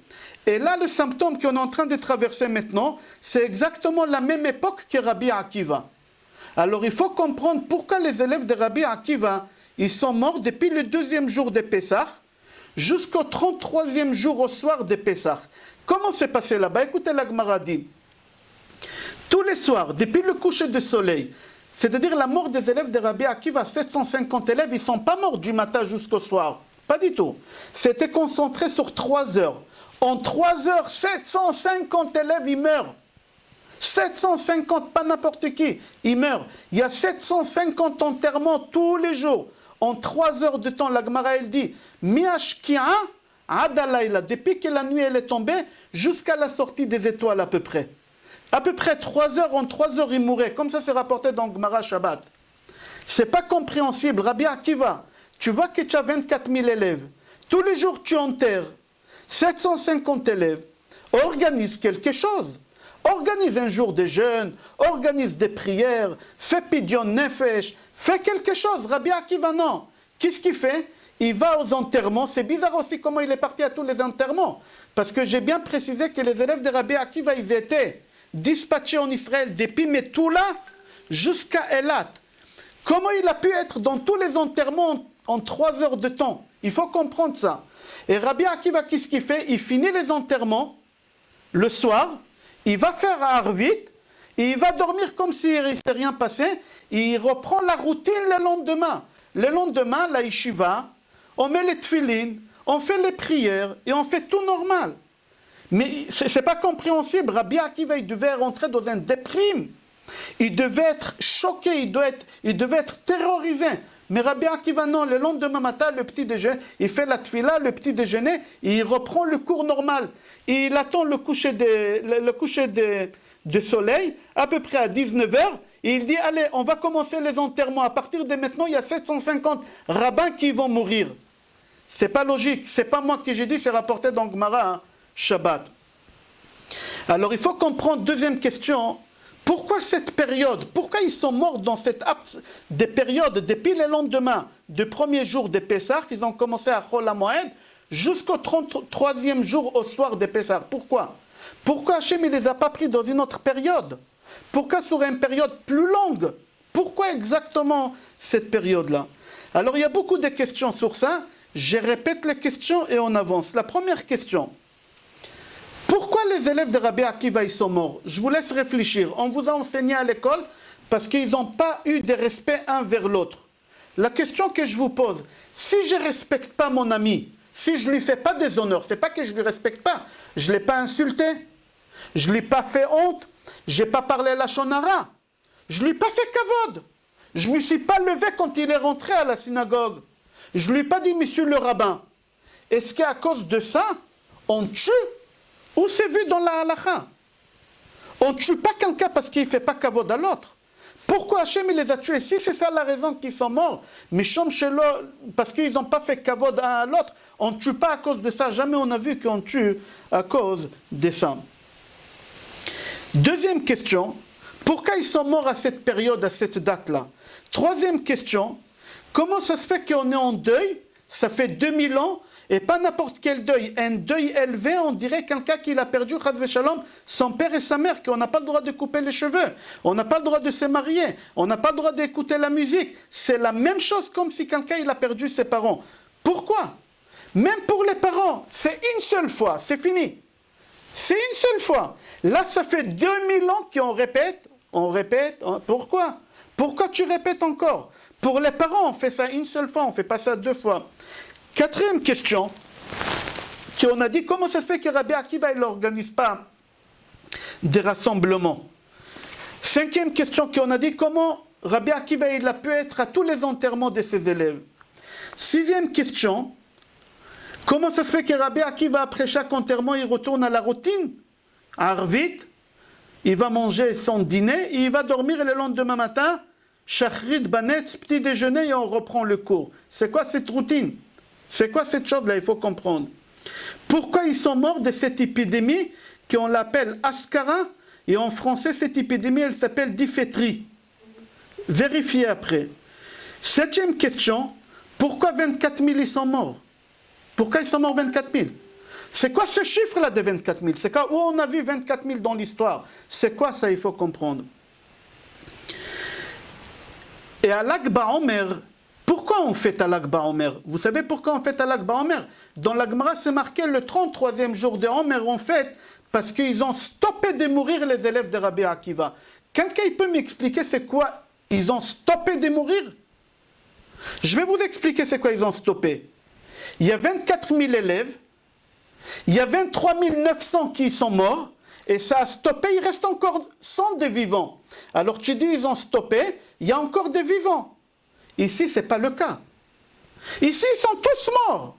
Et là, le symptôme qu'on est en train de traverser maintenant, c'est exactement la même époque que Rabbi Akiva. Alors il faut comprendre pourquoi les élèves de Rabbi Akiva, ils sont morts depuis le 2e jour de Pessah jusqu'au 33e jour au soir de Pessah. Comment c'est passé là-bas? Écoutez, la Gemara dit, tous les soirs, depuis le coucher du soleil, c'est-à-dire la mort des élèves de Rabbi Akiva, 750 élèves, ils ne sont pas morts du matin jusqu'au soir. Pas du tout. C'était concentré sur 3 heures. En 3 heures, 750 élèves, ils meurent. 750, pas n'importe qui, il meurt. Il y a 750 enterrements tous les jours. En 3 heures de temps, la Gemara, elle dit, Miashki'a Adalayla, depuis que la nuit elle est tombée, jusqu'à la sortie des étoiles à peu près. À peu près 3 heures, en 3 heures, il mourait. Comme ça, c'est rapporté dans Gemara Shabbat. C'est pas compréhensible. Rabbi Akiva, tu vois que tu as 24 000 élèves. Tous les jours, tu enterres 750 élèves. Organise quelque chose. Organise un jour de jeûne, organise des prières, fais pidyon nefesh, fais quelque chose. Rabbi Akiva, non. Qu'est-ce qu'il fait? Il va aux enterrements. C'est bizarre aussi comment il est parti à tous les enterrements. Parce que j'ai bien précisé que les élèves de Rabbi Akiva, ils étaient dispatchés en Israël depuis Metula jusqu'à Elat. Comment il a pu être dans tous les enterrements en 3 heures de temps? Il faut comprendre ça. Et Rabbi Akiva, qu'est-ce qu'il fait? Il finit les enterrements le soir. Il va faire à Arvit, et il va dormir comme s'il ne s'est rien passé, et il reprend la routine le lendemain. Le lendemain, la yeshiva, on met les tefilines, on fait les prières, et on fait tout normal. Mais ce n'est pas compréhensible. Rabbi Akiva, il devait rentrer dans un déprime. Il devait être choqué, il devait être terrorisé. Mais Rabbi Akiva, non, le lendemain matin, le petit déjeuner, il fait la tefila, le petit déjeuner, et il reprend le cours normal. Et il attend le coucher de soleil, à peu près à 19h, et il dit, allez, on va commencer les enterrements. À partir de maintenant, il y a 750 rabbins qui vont mourir. C'est pas logique, c'est pas moi qui j'ai dit, c'est rapporté dans Gemara Shabbat. Alors il faut comprendre, deuxième question, pourquoi cette période? Pourquoi ils sont morts dans cette des périodes depuis le lendemain du premier jour de Pessah, ils ont commencé à Chol HaMoed, jusqu'au 33e jour au soir de Pessah? Pourquoi? Pourquoi Hachem ne les a pas pris dans une autre période? Pourquoi sur une période plus longue? Pourquoi exactement cette période-là? Alors il y a beaucoup de questions sur ça. Je répète les questions et on avance. La première question. Pourquoi les élèves de Rabbi Akiva ils sont morts? Je vous laisse réfléchir. On vous a enseigné à l'école parce qu'ils n'ont pas eu de respect un vers l'autre. La question que je vous pose, si je ne respecte pas mon ami, si je ne lui fais pas des honneurs, ce n'est pas que je ne lui respecte pas, je ne l'ai pas insulté, je ne lui ai pas fait honte, je n'ai pas parlé lachon hara, je ne lui ai pas fait kavod, je ne me suis pas levé quand il est rentré à la synagogue, je ne lui ai pas dit monsieur le rabbin. Est-ce qu'à cause de ça, on tue? Où c'est vu dans la halakha? On ne tue pas quelqu'un parce qu'il ne fait pas kavod à l'autre. Pourquoi Hachem il les a tués? Si c'est ça la raison qu'ils sont morts, Mishom Shelo, parce qu'ils n'ont pas fait kavod à l'autre, on ne tue pas à cause de ça. Jamais on a vu qu'on tue à cause de ça. Deuxième question, pourquoi ils sont morts à cette période, à cette date-là? Troisième question, comment ça se fait qu'on est en deuil? Ça fait 2000 ans. Et pas n'importe quel deuil, un deuil élevé, on dirait quelqu'un qui a perdu, chas v'shalom, son père et sa mère, qu'on n'a pas le droit de couper les cheveux, on n'a pas le droit de se marier, on n'a pas le droit d'écouter la musique. C'est la même chose comme si quelqu'un il a perdu ses parents. Pourquoi? Même pour les parents, c'est une seule fois, c'est fini. C'est une seule fois. Là, ça fait 2000 ans qu'on répète, pourquoi? Pourquoi tu répètes encore? Pour les parents, on fait ça une seule fois, on ne fait pas ça 2 fois. Quatrième question, qu'on a dit, comment ça se fait que Rabbi Akiva n'organise pas des rassemblements? Cinquième question qu'on a dit, comment Rabbi Akiva il a pu être à tous les enterrements de ses élèves? Sixième question, comment ça se fait que Rabbi Akiva, après chaque enterrement, il retourne à la routine, à Arvit, il va manger son dîner, et il va dormir le lendemain matin, Shachrit Banet, petit déjeuner, et on reprend le cours. C'est quoi cette routine? C'est quoi cette chose-là? Il faut comprendre. Pourquoi ils sont morts de cette épidémie qu'on l'appelle Ascara, et en français, cette épidémie, elle s'appelle diphétrie. Vérifiez après. Septième question, pourquoi 24 000 ils sont morts? Pourquoi ils sont morts 24 000? C'est quoi ce chiffre-là de 24 000? C'est quoi? Où on a vu 24 000 dans l'histoire? C'est quoi ça? Il faut comprendre. Et à l'Akba Omer, pourquoi on fête à l'Akba Omer? Vous savez pourquoi on fête à l'Akba Omer? Dans la Gemara, c'est marqué le 33e jour de Omer, on fête parce qu'ils ont stoppé de mourir les élèves de Rabbi Akiva. Quelqu'un peut m'expliquer c'est quoi? Ils ont stoppé de mourir? Je vais vous expliquer c'est quoi ils ont stoppé. Il y a 24 000 élèves, il y a 23 900 qui sont morts, et ça a stoppé, il reste encore 100 des vivants. Alors tu dis, ils ont stoppé, il y a encore des vivants. Ici, ce n'est pas le cas. Ici, ils sont tous morts.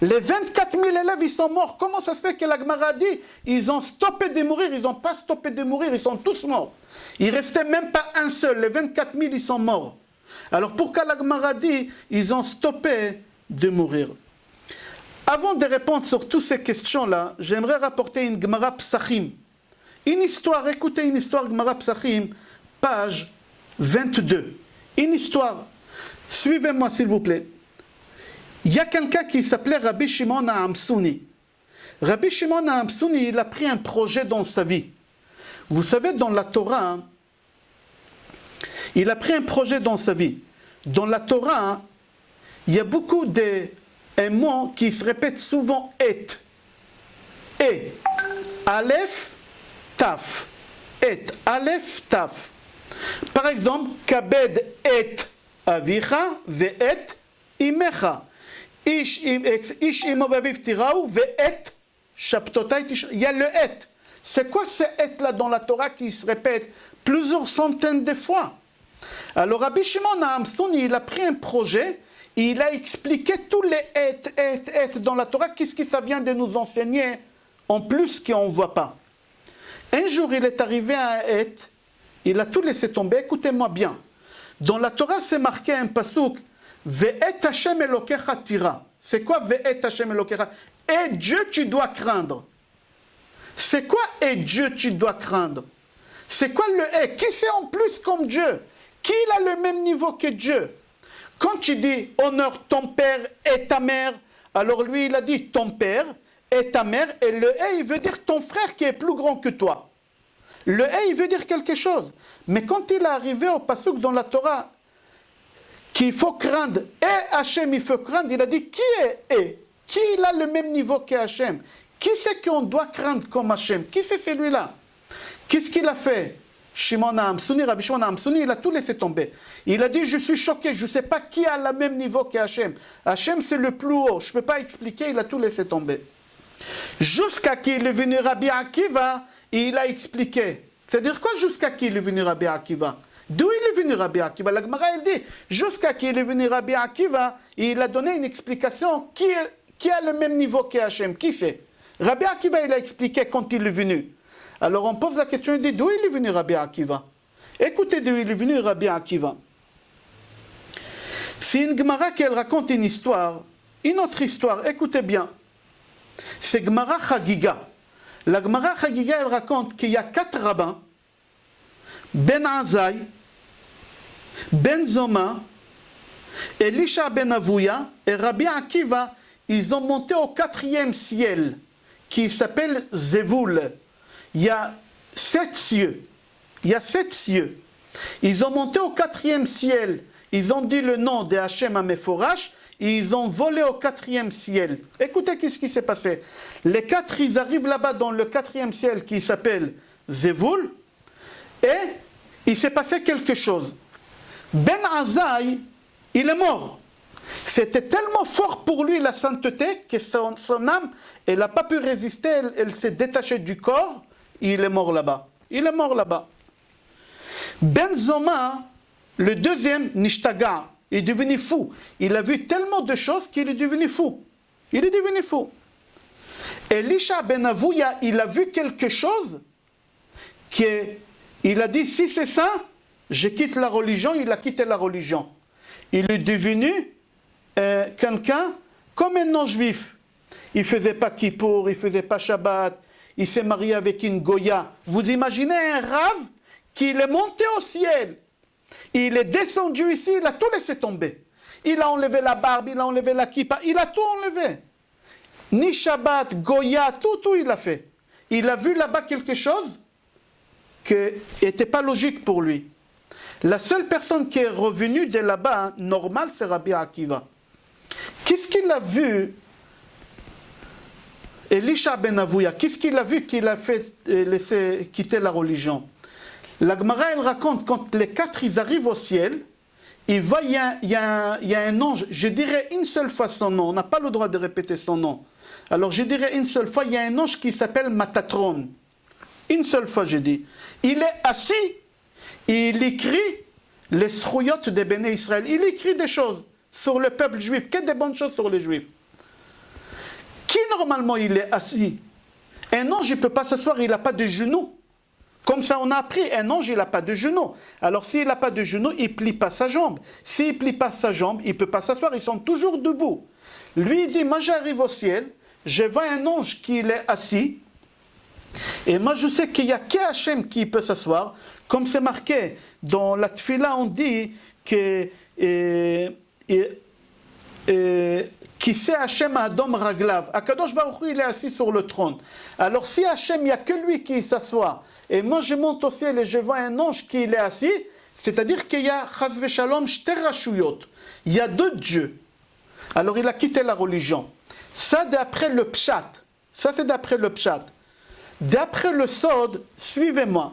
Les 24 000 élèves, ils sont morts. Comment ça se fait que la Gemara dit, ils ont stoppé de mourir, ils n'ont pas stoppé de mourir, ils sont tous morts. Il ne restait même pas un seul, les 24 000, ils sont morts. Alors pourquoi la Gemara dit, ils ont stoppé de mourir? Avant de répondre sur toutes ces questions-là, j'aimerais rapporter une Gemara Psachim. Une histoire, écoutez une histoire Gemara Psachim, page 22. Une histoire, suivez-moi s'il vous plaît. Il y a quelqu'un qui s'appelait Rabbi Shimon HaAmsuni. Rabbi Shimon HaAmsuni, il a pris un projet dans sa vie. Vous savez, dans la Torah, il a pris un projet dans sa vie. Dans la Torah, il y a beaucoup de mots qui se répètent souvent et. Et. Aleph, taf. Et. Aleph, taf. Par exemple, kabed et avicha ve'et imecha. Ish imo vaviv tiraou ve'et shaptotai tish. Il y a le et. C'est quoi ce et là dans la Torah qui se répète plusieurs centaines de fois? Alors Rabbi Shimon HaAmsuni, il a pris un projet, et il a expliqué tous les et dans la Torah, qu'est-ce que ça vient de nous enseigner en plus qu'on ne voit pas. Un jour, il est arrivé à un et, il a tout laissé tomber, écoutez-moi bien. Dans la Torah, c'est marqué un pasuk, Ve'et Hashem Elokecha tira. C'est quoi Ve'et Hashem Elokecha? Et Dieu tu dois craindre. C'est quoi et Dieu tu dois craindre? C'est quoi le et? Qui c'est en plus comme Dieu? Qui a le même niveau que Dieu? Quand tu dis honore ton père et ta mère, alors lui il a dit ton père et ta mère, et le et il veut dire ton frère qui est plus grand que toi. Le et il veut dire quelque chose. Mais quand il est arrivé au pasuk dans la Torah, qu'il faut craindre, et Hachem il faut craindre, il a dit qui est et? Qui il a le même niveau que Hachem? Qui c'est qu'on doit craindre comme Hachem? Qui c'est celui-là? Qu'est-ce qu'il a fait? Shimon HaAmsuni, Rabbi Shimon HaAmsuni, il a tout laissé tomber. Il a dit, je suis choqué, je ne sais pas qui a le même niveau qu'Hachem. Hachem, c'est le plus haut, je ne peux pas expliquer, il a tout laissé tomber. Jusqu'à qu'il est venu Rabbi Akiva, et il a expliqué. C'est-à-dire quoi jusqu'à qu'il est venu Rabbi Akiva? D'où il est venu Rabbi Akiva? La Gemara, elle dit, jusqu'à qu'il est venu Rabbi Akiva, et il a donné une explication, qui a le même niveau qu'Hachem? Qui c'est? Rabbi Akiva, il a expliqué quand il est venu. Alors on pose la question, il dit, d'où il est venu Rabbi Akiva? Écoutez d'où il est venu Rabbi Akiva. C'est une Gemara qui raconte une histoire, une autre histoire, écoutez bien. C'est Gemara Chagiga. La Gemara Chagiga, elle raconte qu'il y a 4 rabbins, Ben Azai, Ben Zoma, Elisha Ben Avouya et Rabbi Akiva, ils ont monté au 4e ciel, qui s'appelle Zévoul. Il y a 7 cieux. Il y a 7 cieux. Ils ont monté au 4e ciel. Ils ont dit le nom de Hachem à Mephorash. Et ils ont volé au 4e ciel. Écoutez qu'est-ce qui s'est passé. Les 4, ils arrivent là-bas dans le 4e ciel qui s'appelle Zévoul. Et il s'est passé quelque chose. Ben Azai, il est mort. C'était tellement fort pour lui la sainteté que son âme, elle n'a pas pu résister. Elle s'est détachée du corps. Il est mort là-bas. Il est mort là-bas. Ben Zoma, le deuxième, Nishtaga, il est devenu fou. Il a vu tellement de choses qu'il est devenu fou. Il est devenu fou. Elisha Ben Avouya, il a vu quelque chose il a dit, si c'est ça, je quitte la religion. Il a quitté la religion. Il est devenu quelqu'un comme un non-juif. Il ne faisait pas Kippour, il ne faisait pas Shabbat. Il s'est marié avec une Goya. Vous imaginez un rave qui est monté au ciel. Il est descendu ici, il a tout laissé tomber. Il a enlevé la barbe, il a enlevé la kippa, il a tout enlevé. Ni Shabbat, Goya, tout il a fait. Il a vu là-bas quelque chose qui n'était pas logique pour lui. La seule personne qui est revenue de là-bas, normal, c'est Rabbi Akiva. Qu'est-ce qu'il a vu? Elisha Ben Avouya, qu'est-ce qu'il a vu qu'il a fait laisser quitter la religion? La Gemara, elle raconte, quand les 4 ils arrivent au ciel, il voit, il y a un ange, je dirais une seule fois son nom, on n'a pas le droit de répéter son nom. Alors je dirais une seule fois, il y a un ange qui s'appelle Matatron. Une seule fois, j'ai dit. Il est assis, il écrit les srouyot des béné Israël. Il écrit des choses sur le peuple juif, que des bonnes choses sur les juifs. Qui normalement il est assis? Un ange, il ne peut pas s'asseoir, il n'a pas de genoux. Comme ça, on a appris, un ange, il n'a pas de genoux. Alors, s'il n'a pas de genoux, il ne plie pas sa jambe. S'il ne plie pas sa jambe, il ne peut pas s'asseoir, ils sont toujours debout. Lui, il dit, moi j'arrive au ciel, je vois un ange qui est assis, et moi je sais qu'il n'y a qu'Hachem qui peut s'asseoir. Comme c'est marqué dans la tfila, on dit que qui sait Hachem Adom Raglav. Akadosh Baruch Hu, il est assis sur le trône. Alors si Hachem, il n'y a que lui qui s'assoit, et moi je monte au ciel et je vois un ange qui est assis, c'est-à-dire qu'il y a Chaz v'Shalom Shter Rashuyot. Il y a deux dieux. Alors il a quitté la religion. Ça d'après le Pshat. Ça c'est d'après le Pshat. D'après le Sod, suivez-moi.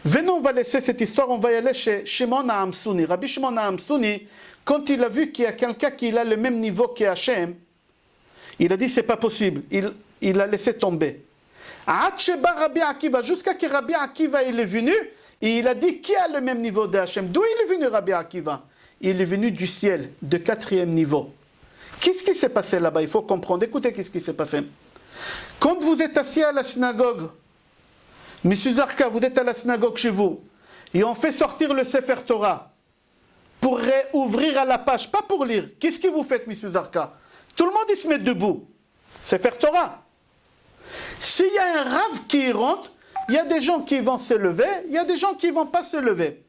Venons, on va laisser cette histoire, on va y aller chez Shimon HaAmsuni. Rabbi Shimon HaAmsuni, quand il a vu qu'il y a quelqu'un qui a le même niveau qu'Hachem, il a dit c'est pas possible. Il a laissé tomber. Rabbi Akiva, jusqu'à que Rabbi Akiva il est venu, et il a dit qui a le même niveau d'Hachem. D'où il est venu Rabbi Akiva? Il est venu du ciel, de 4e niveau. Qu'est-ce qui s'est passé là-bas? Il faut comprendre. Écoutez, qu'est-ce qui s'est passé. Quand vous êtes assis à la synagogue, Monsieur Zarka, vous êtes à la synagogue chez vous, et on fait sortir le Sefer Torah pour réouvrir à la page, pas pour lire. Qu'est-ce que vous faites, Monsieur Zarka? Tout le monde il se met debout. Sefer Torah. S'il y a un rave qui rentre, il y a des gens qui vont se lever, il y a des gens qui ne vont pas se lever.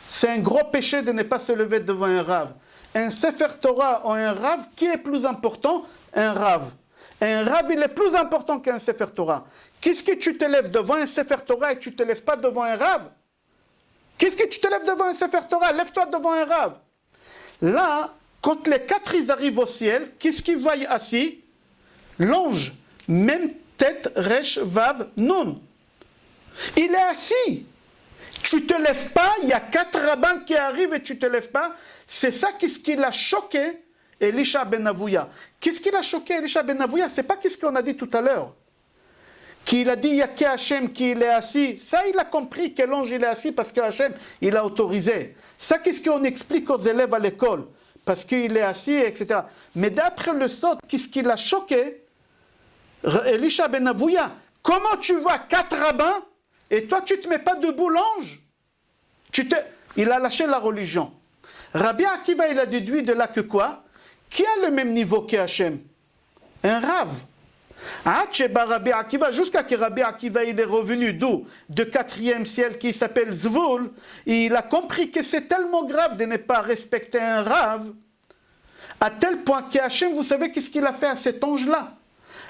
C'est un gros péché de ne pas se lever devant un rave. Un Sefer Torah ou un rave, qui est plus important? Un rave. Un rave, il est plus important qu'un Sefer Torah. Qu'est-ce que tu te lèves devant un Sefer Torah et tu ne te lèves pas devant un rave? Qu'est-ce que tu te lèves devant un Sefer Torah? Lève-toi devant un rave. Là, quand les 4 ils arrivent au ciel, qu'est-ce qu'ils voient assis? L'ange, même tête, resh, vav, nun. Il est assis. Tu ne te lèves pas, il y a 4 rabbins qui arrivent et tu ne te lèves pas. C'est ça qu'est-ce qui l'a choqué Elisha ben Avouya. Qu'est-ce qui l'a choqué Elisha ben Avouya? Ce n'est pas ce qu'on a dit tout à l'heure. Qu'il a dit, il y a qu'Hachem qui est assis. Ça, il a compris que l'ange il est assis parce que Hachem, il a autorisé. Ça, qu'est-ce qu'on explique aux élèves à l'école? Parce qu'il est assis, etc. Mais d'après le Sod, qu'est-ce qui l'a choqué? Elisha ben Avouya, comment tu vois 4 rabbins et toi, tu ne te mets pas debout l'ange? Il a lâché la religion. Rabbi Akiva, il a déduit de là que quoi? Qui a le même niveau qu'Hachem? Un rave. Rabbi Akiva, jusqu'à que Rabbi Akiva il est revenu d'où? De 4e ciel qui s'appelle Zvul, et il a compris que c'est tellement grave de ne pas respecter un rave, à tel point qu'Hachem, vous savez qu'est-ce qu'il a fait à cet ange-là?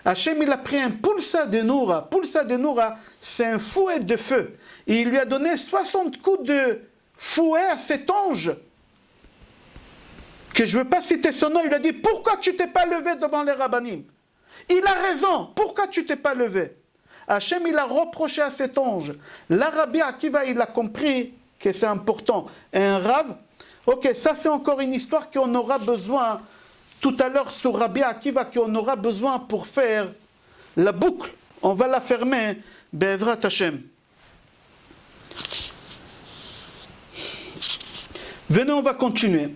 Hachem, il a pris un pulsa de Noura. Pulsa de Noura, c'est un fouet de feu. Et il lui a donné 60 coups de fouet à cet ange. Que je ne veux pas citer son nom, il a dit, pourquoi tu ne t'es pas levé devant les rabbanim? Il a raison, pourquoi tu ne t'es pas levé? Hachem, il a reproché à cet ange. L'Arabie Akiva, il a compris que c'est important. Un rave, ok, ça c'est encore une histoire qu'on aura besoin tout à l'heure sur Rabbi Akiva, qu'on aura besoin pour faire la boucle. On va la fermer, Be'ezrat Hashem. Venez, on va continuer.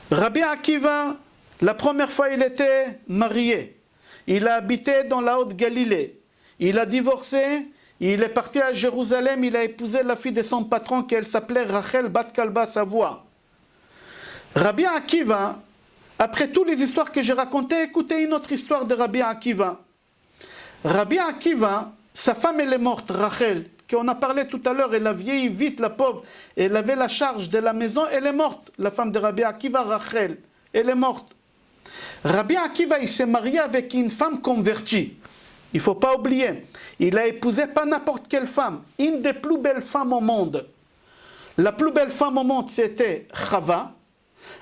Rabbi Akiva, la première fois, il était marié. Il a habité dans la Haute-Galilée. Il a divorcé. Il est parti à Jérusalem. Il a épousé la fille de son patron, qu'elle s'appelait Rachel Bat Kalba Savoie. Rabbi Akiva, après toutes les histoires que j'ai racontées, écoutez une autre histoire de Rabbi Akiva. Rabbi Akiva, sa femme, elle est morte, Rachel, qu'on a parlé tout à l'heure, elle a vieilli vite, la pauvre, elle avait la charge de la maison, elle est morte, la femme de Rabbi Akiva, Rachel, elle est morte. Rabbi Akiva, il s'est marié avec une femme convertie. Il ne faut pas oublier, il a épousé pas n'importe quelle femme, une des plus belles femmes au monde. La plus belle femme au monde, c'était Chava.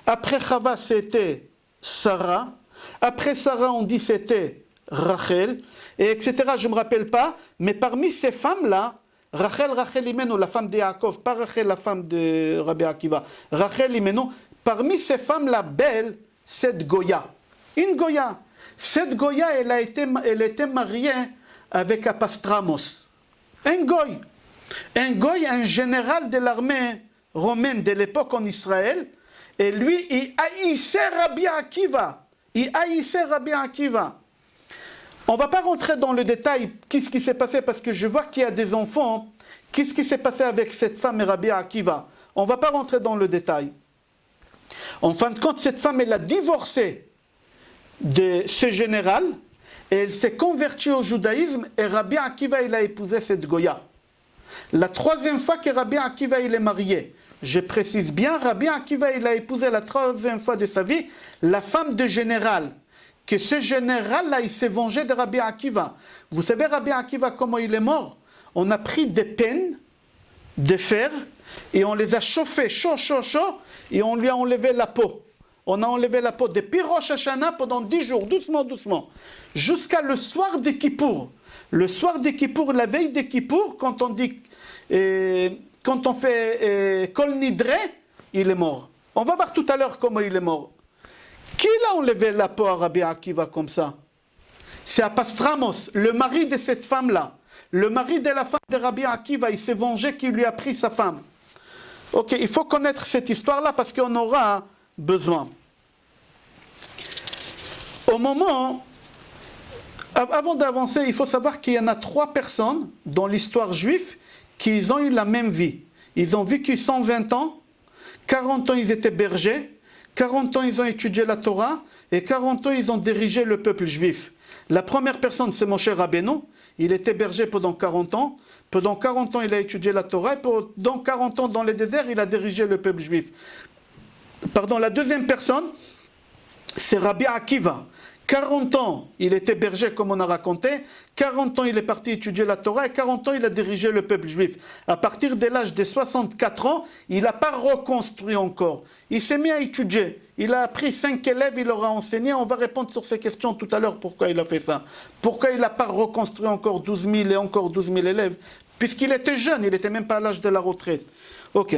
Après Chava, c'était Sarah. Après Sarah, on dit c'était Rachel, et etc. Je ne me rappelle pas, mais parmi ces femmes-là, Rachel Imenu, la femme de Yaakov, pas Rachel, la femme de Rabbi Akiva, Rachel Imenu, parmi ces femmes-là belles, c'est Goya. Une Goya. Cette Goya, elle était mariée avec Apastramos. Un goy, un général de l'armée romaine de l'époque en Israël, et lui, il haïssait Rabbi Akiva. On ne va pas rentrer dans le détail, qu'est-ce qui s'est passé, parce que je vois qu'il y a des enfants, qu'est-ce qui s'est passé avec cette femme et Rabbi Akiva. On ne va pas rentrer dans le détail. En fin de compte, cette femme, elle a divorcé de ce général, et elle s'est convertie au judaïsme, et Rabbi Akiva, il a épousé cette Goya. La troisième fois que Rabbi Akiva, il est marié, je précise bien, Rabbi Akiva, il a épousé la troisième fois de sa vie, la femme de général. Que ce général-là, il s'est vengé de Rabbi Akiva. Vous savez, Rabbi Akiva, comment il est mort? On a pris des peines de fer, et on les a chauffés, chaud, et on lui a enlevé la peau. On a enlevé la peau depuis Rosh Hashanah pendant 10 jours, doucement, jusqu'à le soir des Kippour. Le soir des Kippour, la veille des Kippour, quand on dit, quand on fait Kol Nidre, il est mort. On va voir tout à l'heure comment il est mort. Qui l'a enlevé la peau à Rabbi Akiva comme ça? C'est Apastramos, le mari de cette femme-là. Le mari de la femme de Rabbi Akiva, il s'est vengé qu'il lui a pris sa femme. Ok, il faut connaître cette histoire-là parce qu'on aura besoin. Au moment, avant d'avancer, il faut savoir qu'il y en a 3 personnes dans l'histoire juive qui ont eu la même vie. Ils ont vécu 120 ans, 40 ans ils étaient bergers, 40 ans ils ont étudié la Torah, et 40 ans ils ont dirigé le peuple juif. La première personne, c'est Moshe Rabbeinu. Il était berger pendant 40 ans. Pendant 40 ans, il a étudié la Torah. Et pendant 40 ans, dans le désert, il a dirigé le peuple juif. Pardon, la deuxième personne, c'est Rabbi Akiva. 40 ans, il était berger, comme on a raconté. 40 ans, il est parti étudier la Torah. Et 40 ans, il a dirigé le peuple juif. À partir de l'âge de 64 ans, il n'a pas reconstruit encore. Il s'est mis à étudier. Il a appris 5 élèves, il leur a enseigné. On va répondre sur ces questions tout à l'heure, pourquoi il a fait ça. Pourquoi il n'a pas reconstruit encore 12 000 et encore 12 000 élèves? Puisqu'il était jeune, il n'était même pas à l'âge de la retraite. Ok.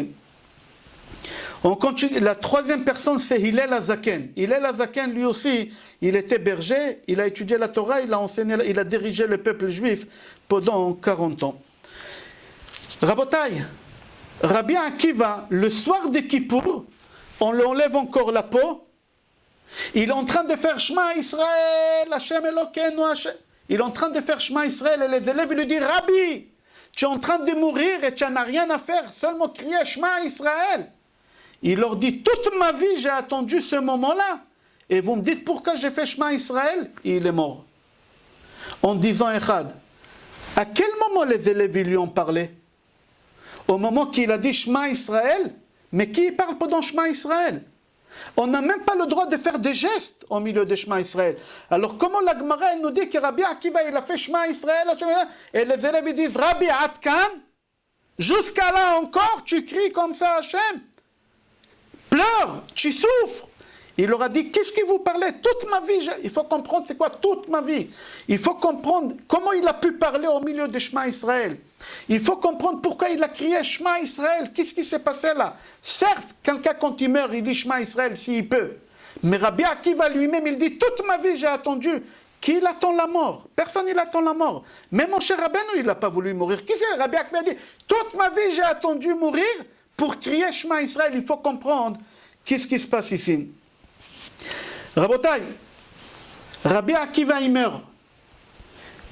On continue. La troisième personne, c'est Hillel Azaken. Hillel Azaken, lui aussi, il était berger, il a étudié la Torah, il a enseigné, il a dirigé le peuple juif pendant 40 ans. Rabotai, Rabbi Akiva, le soir de Kippour, on lui enlève encore la peau. Il est en train de faire Shema Israël, Hashem Elokeinu Hashem. Il est en train de faire Shema Israël et les élèves lui disent, Rabbi, tu es en train de mourir et tu n'as rien à faire, seulement crier Shema Israël. Il leur dit, toute ma vie j'ai attendu ce moment-là. Et vous me dites pourquoi j'ai fait Shema Israël? Et il est mort. En disant Echad. À quel moment les élèves lui ont parlé? Au moment qu'il a dit Shema Israël? Mais qui parle pendant Shema Israël? On n'a même pas le droit de faire des gestes au milieu de Shema Israël. Alors comment la Gemara nous dit que Rabbi Akiva il a fait Shema Israël et les élèves ils disent Rabbi Atkan, jusqu'à là encore tu cries comme ça à Hachem? Pleure, tu souffres. Il leur a dit, qu'est-ce que vous parlez? Toute ma vie, il faut comprendre c'est quoi toute ma vie. Il faut comprendre comment il a pu parler au milieu de Shema Israël. Il faut comprendre pourquoi il a crié Shema Israël. Qu'est-ce qui s'est passé là? Certes, quelqu'un quand il meurt, il dit Shema Israël s'il peut. Mais Rabbi Akiva lui-même, il dit, toute ma vie j'ai attendu. Qui attend la mort? Personne il attend la mort. Même mon cher Rabbeinu, il n'a pas voulu mourir. Qui c'est? Rabbi Akiva dit, toute ma vie j'ai attendu mourir pour crier Shema Israël. Il faut comprendre qu'est-ce qui se passe ici. Rabotai, Rabbi Akiva il meurt.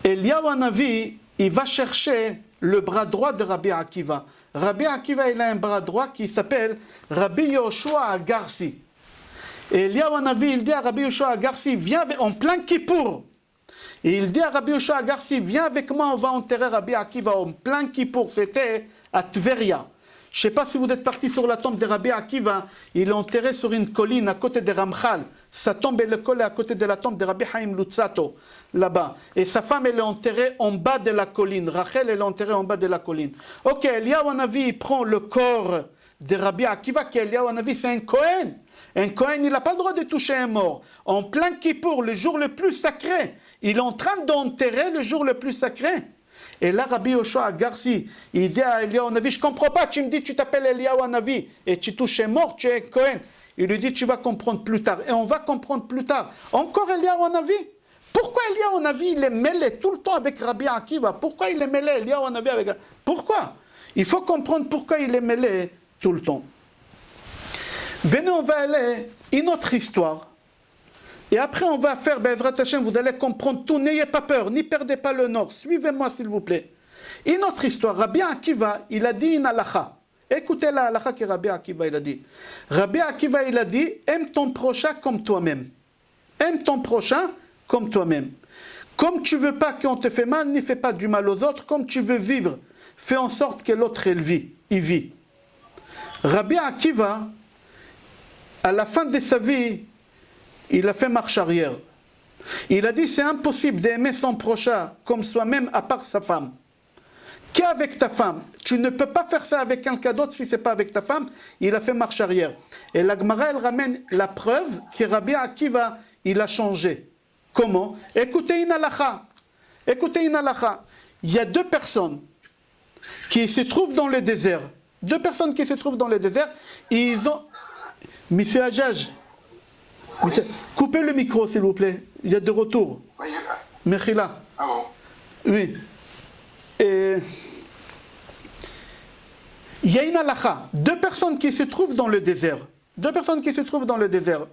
Eliyahu Hanavi, il va chercher le bras droit de Rabbi Akiva. Rabbi Akiva, il a un bras droit qui s'appelle Rabbi Yoshua Agarsi. Et Eliyahu Hanavi, il dit à Rabbi Yoshua Agarsi, viens en plein Kippour. Et il dit à Rabbi Yoshua Agarsi, viens avec moi, on va enterrer Rabbi Akiva en plein Kippour. C'était à Tveria. Je ne sais pas si vous êtes parti sur la tombe de Rabbi Akiva, il est enterré sur une colline à côté de Ramchal. Sa tombe est collée à côté de la tombe de Rabbi Haim Lutzato, là-bas. Et sa femme, elle est enterrée en bas de la colline. Rachel, elle est enterrée en bas de la colline. Ok, Eliyahu Hanavi, il prend le corps de Rabbi Akiva, qui Eliyahu Hanavi, c'est un Kohen. Un Kohen, il n'a pas le droit de toucher un mort. En plein Kippour, le jour le plus sacré, il est en train d'enterrer le jour le plus sacré. Et là, Rabbi Yoshua Agarsi, il dit à Eliyahu Hanavi, je ne comprends pas, tu me dis, tu t'appelles Eliyahu Hanavi, et tu touches un mort, tu es Kohen. Il lui dit, tu vas comprendre plus tard. Et on va comprendre plus tard. Encore Eliyahu Hanavi, Pourquoi Eliyahu Hanavi, il est mêlé tout le temps avec Rabbi Akiva? Pourquoi il est mêlé, Eliyahu Hanavi, avec... Pourquoi? Il faut comprendre pourquoi il est mêlé tout le temps. Venez, on va aller une autre histoire. Et après, on va faire, Be'ezrat Hashem, vous allez comprendre tout. N'ayez pas peur, n'y perdez pas le nord. Suivez-moi, s'il vous plaît. Une autre histoire. Rabbi Akiva, il a dit une halakha. Écoutez la halakha que Rabbi Akiva, il a dit. Rabbi Akiva, il a dit, aime ton prochain comme toi-même. Aime ton prochain comme toi-même. Comme tu veux pas qu'on te fait mal, n'y fais pas du mal aux autres. Comme tu veux vivre, fais en sorte que l'autre, il vit. Rabbi Akiva, à la fin de sa vie, il a fait marche arrière. Il a dit, c'est impossible d'aimer son prochain comme soi-même à part sa femme. Qu'avec ta femme. Tu ne peux pas faire ça avec quelqu'un d'autre si ce n'est pas avec ta femme. Il a fait marche arrière. Et la Gemara, elle ramène la preuve que Rabbi Akiva, il a changé. Comment? Écoutez une halakha. Écoutez une halakha. Il y a deux personnes qui se trouvent dans le désert. Deux personnes qui se trouvent dans le désert. Ils ont... Monsieur Hajjaj, coupez le micro, s'il vous plaît. Il y a de retour. Mechila. Ah bon? Oui. Et il y a une halakha. Deux personnes qui se trouvent dans le désert. Deux personnes qui se trouvent dans le désert.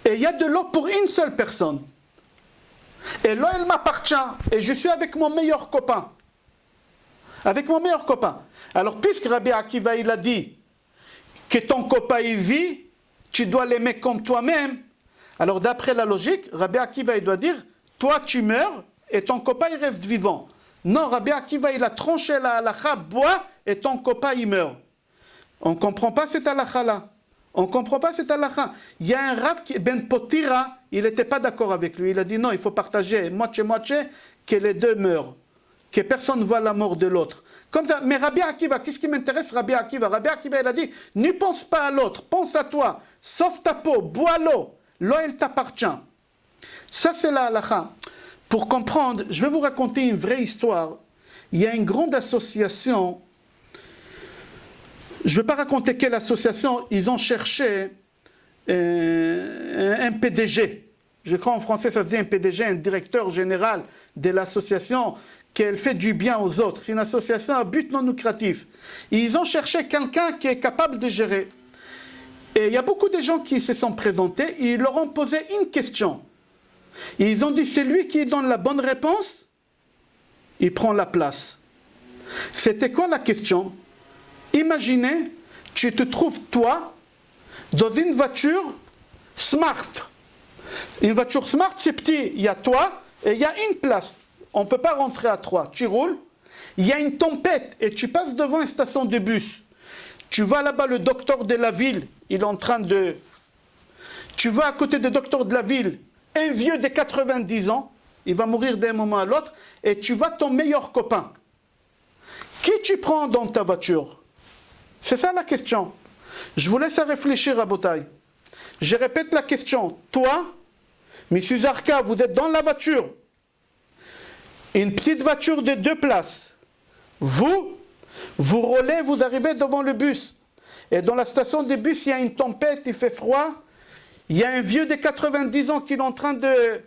Et il y a de l'eau pour une seule personne. Et l'eau, elle m'appartient. Et je suis avec mon meilleur copain. Avec mon meilleur copain. Alors, puisque Rabbi Akiva, il a dit que ton copain il vit, tu dois l'aimer comme toi-même. Alors d'après la logique, Rabbi Akiva il doit dire, toi tu meurs et ton copain il reste vivant. Non, Rabbi Akiva il a tranché la halakha, bois et ton copain il meurt. On ne comprend pas cette halakha là. On ne comprend pas cette halakha. Il y a un Rav, Ben Potira, il n'était pas d'accord avec lui. Il a dit non, il faut partager moitié-moitié, que les deux meurent. Que personne ne voit la mort de l'autre. Comme ça, mais Rabbi Akiva, qu'est-ce qui m'intéresse Rabbi Akiva? Rabbi Akiva, il a dit, ne pense pas à l'autre, pense à toi, sauve ta peau, bois l'eau, l'eau elle t'appartient. Ça c'est la halakha. Pour comprendre, je vais vous raconter une vraie histoire. Il y a une grande association, je ne vais pas raconter quelle association, ils ont cherché un PDG. Je crois en français ça se dit un PDG, un directeur général de l'association, qu'elle fait du bien aux autres. C'est une association à but non lucratif. Et ils ont cherché quelqu'un qui est capable de gérer. Et il y a beaucoup de gens qui se sont présentés et ils leur ont posé une question. Et ils ont dit, c'est lui qui donne la bonne réponse, il prend la place. C'était quoi la question? Imaginez, tu te trouves toi dans une voiture smart. Une voiture smart, c'est petit. Il y a toi et il y a une place. On ne peut pas rentrer à trois. Tu roules, il y a une tempête et tu passes devant une station de bus. Tu vas là-bas, le docteur de la ville, il est en train de... Tu vas à côté du docteur de la ville, un vieux de 90 ans, il va mourir d'un moment à l'autre, et tu vas ton meilleur copain. Qui tu prends dans ta voiture? C'est ça la question. Je vous laisse à réfléchir à Botaï. Je répète la question. Toi, Monsieur Zarka, vous êtes dans la voiture. Une petite voiture de 2 places. Vous roulez, vous arrivez devant le bus. Et dans la station de bus, il y a une tempête, il fait froid. Il y a un vieux de 90 ans qui est en train de...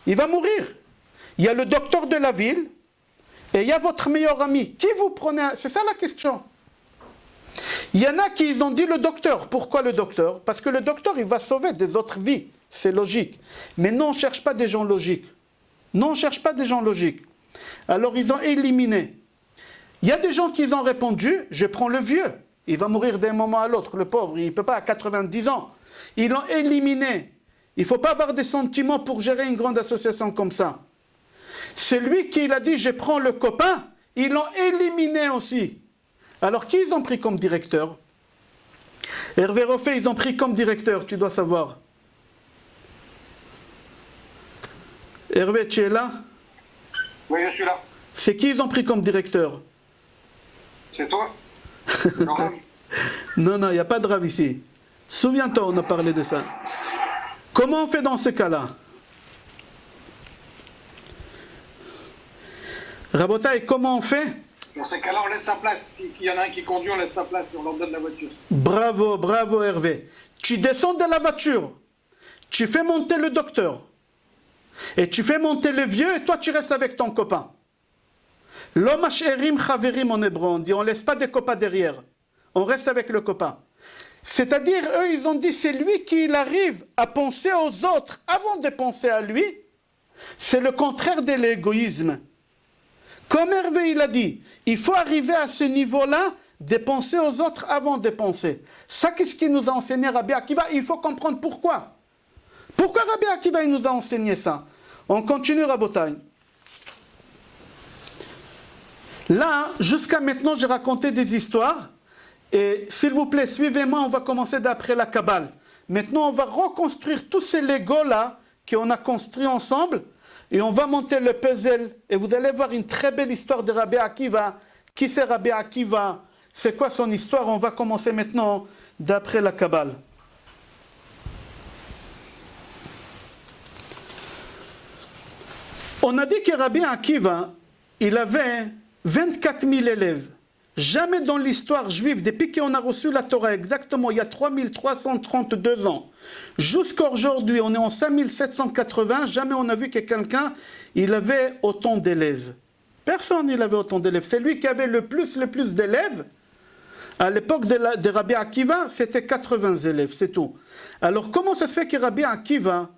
Il va mourir. Il y a le docteur de la ville. Et il y a votre meilleur ami. Qui vous prenez? C'est ça la question. Il y en a qui ont dit le docteur. Pourquoi le docteur? Parce que le docteur, il va sauver des autres vies. C'est logique. Mais non, on ne cherche pas des gens logiques. Non, on ne cherche pas des gens logiques. Alors, ils ont éliminé. Il y a des gens qui ont répondu, je prends le vieux. Il va mourir d'un moment à l'autre, le pauvre. Il ne peut pas à 90 ans. Ils l'ont éliminé. Il ne faut pas avoir des sentiments pour gérer une grande association comme ça. Celui qui a dit, je prends le copain, ils l'ont éliminé aussi. Alors, qui ils ont pris comme directeur? Hervé Roffet, ils ont pris comme directeur, tu dois savoir. Hervé, tu es là? Oui, je suis là. C'est qui ils ont pris comme directeur? C'est toi? Non, il n'y a pas de Rav ici. Souviens-toi, on a parlé de ça. Comment on fait dans ce cas-là? Rabotaï, comment on fait? Dans ces cas-là, on laisse sa place. S'il y en a un qui conduit, on laisse sa place et on leur donne la voiture. Bravo, bravo Hervé. Tu descends de la voiture. tu fais monter le docteur. Et tu fais monter le vieux et toi tu restes avec ton copain. L'homme asherim chaverim en hébreu, on dit, on ne laisse pas des copains derrière. On reste avec le copain. C'est-à-dire, eux, ils ont dit, c'est lui qui arrive à penser aux autres avant de penser à lui. C'est le contraire de l'égoïsme. Comme Hervé, il a dit, il faut arriver à ce niveau-là de penser aux autres avant de penser. Ça, qu'est-ce qu'il nous a enseigné Rabbi Akiva? Il faut comprendre pourquoi. Pourquoi Rabbi Akiva il nous a enseigné ça? On continue, Rabotai. Là, jusqu'à maintenant, j'ai raconté des histoires. Et s'il vous plaît, suivez-moi, on va commencer d'après la Kabbale. Maintenant, on va reconstruire tous ces Legos-là qu'on a construits ensemble. Et on va monter le puzzle. Et vous allez voir une très belle histoire de Rabbi Akiva. Qui c'est Rabbi Akiva? C'est quoi son histoire? On va commencer maintenant d'après la Kabbale. On a dit que Rabbi Akiva, il avait 24 000 élèves. Jamais dans l'histoire juive, depuis qu'on a reçu la Torah, exactement il y a 3332 ans, jusqu'à aujourd'hui, on est en 5780, jamais on a vu que quelqu'un, il avait autant d'élèves. Personne il avait autant d'élèves. C'est lui qui avait le plus d'élèves. À l'époque de Rabbi Akiva, c'était 80 élèves, c'est tout. Alors comment ça se fait que Rabbi Akiva,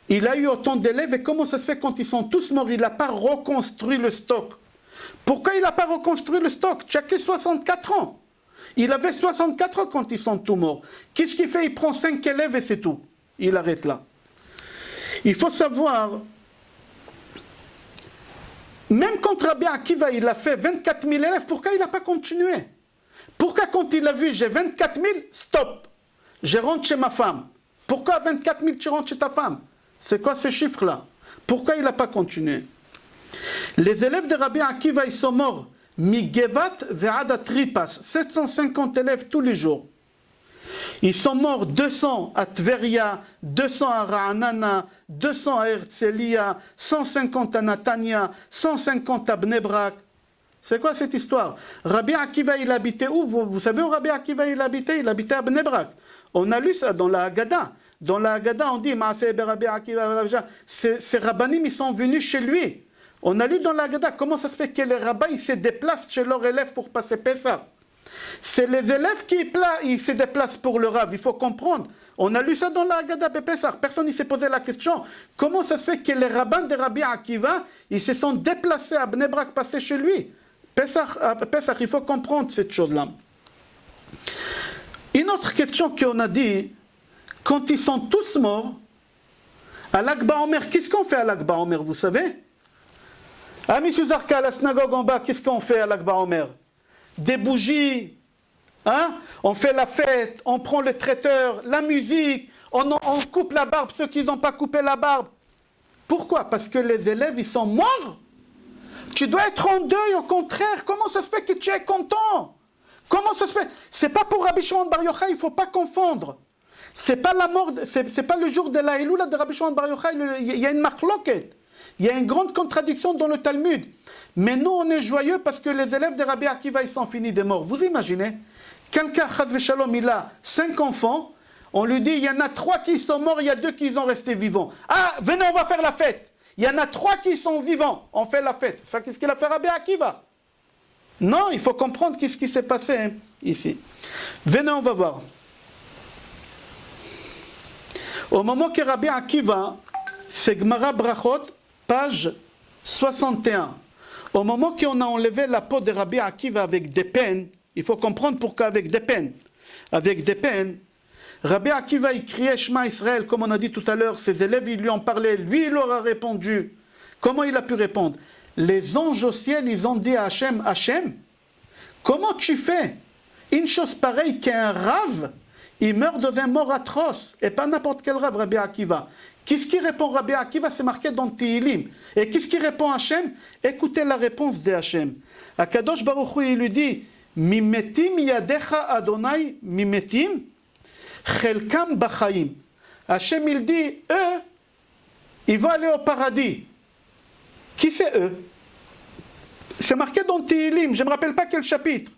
il a eu autant d'élèves et comment ça se fait quand ils sont tous morts, il n'a pas reconstruit le stock? Pourquoi il n'a pas reconstruit le stock? Tu as que 64 ans. Il avait 64 ans quand ils sont tous morts. Qu'est-ce qu'il fait? Il prend 5 élèves et c'est tout. Il arrête là. Il faut savoir, même quand Rabbi Akiva il a fait 24 000 élèves, pourquoi il n'a pas continué? Pourquoi quand il a vu j'ai 24 000, stop, je rentre chez ma femme? Pourquoi 24 000 tu rentres chez ta femme? C'est quoi ce chiffre-là? Pourquoi il n'a pas continué? Les élèves de Rabbi Akiva, ils sont morts. Migevat ve'ad Tripas, 750 élèves tous les jours. Ils sont morts 200 à Tveria, 200 à Ra'anana, 200 à Herzliya, 150 à Natania, 150 à Bnei Brak. C'est quoi cette histoire? Rabbi Akiva, il habitait où? Vous savez où Rabbi Akiva il habitait? Il habitait à Bnei Brak. On a lu ça dans la Haggadah. Dans la Haggadah, on dit Rabbi Akiva, ces rabbanim, ils sont venus chez lui. On a lu dans la Haggadah comment ça se fait que les rabbins ils se déplacent chez leurs élèves pour passer Pessah. C'est les élèves qui ils se déplacent pour le Rav, il faut comprendre. On a lu ça dans la Haggadah de Pessah. Personne ne s'est posé la question. Comment ça se fait que les rabbins de Rabbi Akiva, ils se sont déplacés à Bnei Brak passer chez lui? Pessah, il faut comprendre cette chose-là. Une autre question qu'on a dit, quand ils sont tous morts, à l'Ag BaOmer, qu'est-ce qu'on fait à l'Ag BaOmer, vous savez? Ah, M. Zarka, à la synagogue en bas, qu'est-ce qu'on fait à l'Ag BaOmer? Des bougies, hein? On fait la fête, on prend le traiteur, la musique, on coupe la barbe, ceux qui n'ont pas coupé la barbe. Pourquoi? Parce que les élèves, ils sont morts. Tu dois être en deuil, au contraire. Comment ça se fait que tu es content? Comment ça se fait? C'est pas pour Rabbi Shimon Bar Yochai, il ne faut pas confondre. C'est pas la mort, c'est pas le jour de la Elula de Rabbi Shimon Bar Yochai, il y a une marloquette. Il y a une grande contradiction dans le Talmud. Mais nous, on est joyeux parce que les élèves de Rabbi Akiva, ils sont finis de morts. Vous imaginez? Quelqu'un, Chaz v'Shalom, il a 5 enfants. On lui dit, il y en a 3 qui sont morts, il y a 2 qui sont restés vivants. Ah, venez, on va faire la fête. Il y en a 3 qui sont vivants. On fait la fête. Ça, qu'est-ce qu'il a fait Rabbi Akiva? Non, il faut comprendre qu'est-ce qui s'est passé ici. Venez, on va voir. Au moment que Rabbi Akiva, c'est Gemara Brachot, page 61. Au moment qu'on a enlevé la peau de Rabbi Akiva avec des peines, il faut comprendre pourquoi avec des peines. Avec des peines, Rabbi Akiva, il criait Shema Israël, comme on a dit tout à l'heure, ses élèves, ils lui ont parlé, lui, il leur a répondu. Comment il a pu répondre? Les anges au ciel, ils ont dit à Hachem, Hachem, comment tu fais une chose pareille qu'un rave, il meurt dans un mort atroce, et pas n'importe quel rave, Rabbi Akiva. Qu'est-ce qui répond Rabbi Akiva? C'est marqué dans Tehillim. Et qu'est-ce qui répond Hachem? Écoutez la réponse de Hachem. Akadosh Baruch Hu, il lui dit, Mimetim yadecha Adonai mimetim, chelkam b'chaim. Hachem, il dit, eux, ils vont aller au paradis. Qui c'est eux? C'est marqué dans Tehillim, je ne me rappelle pas quel chapitre.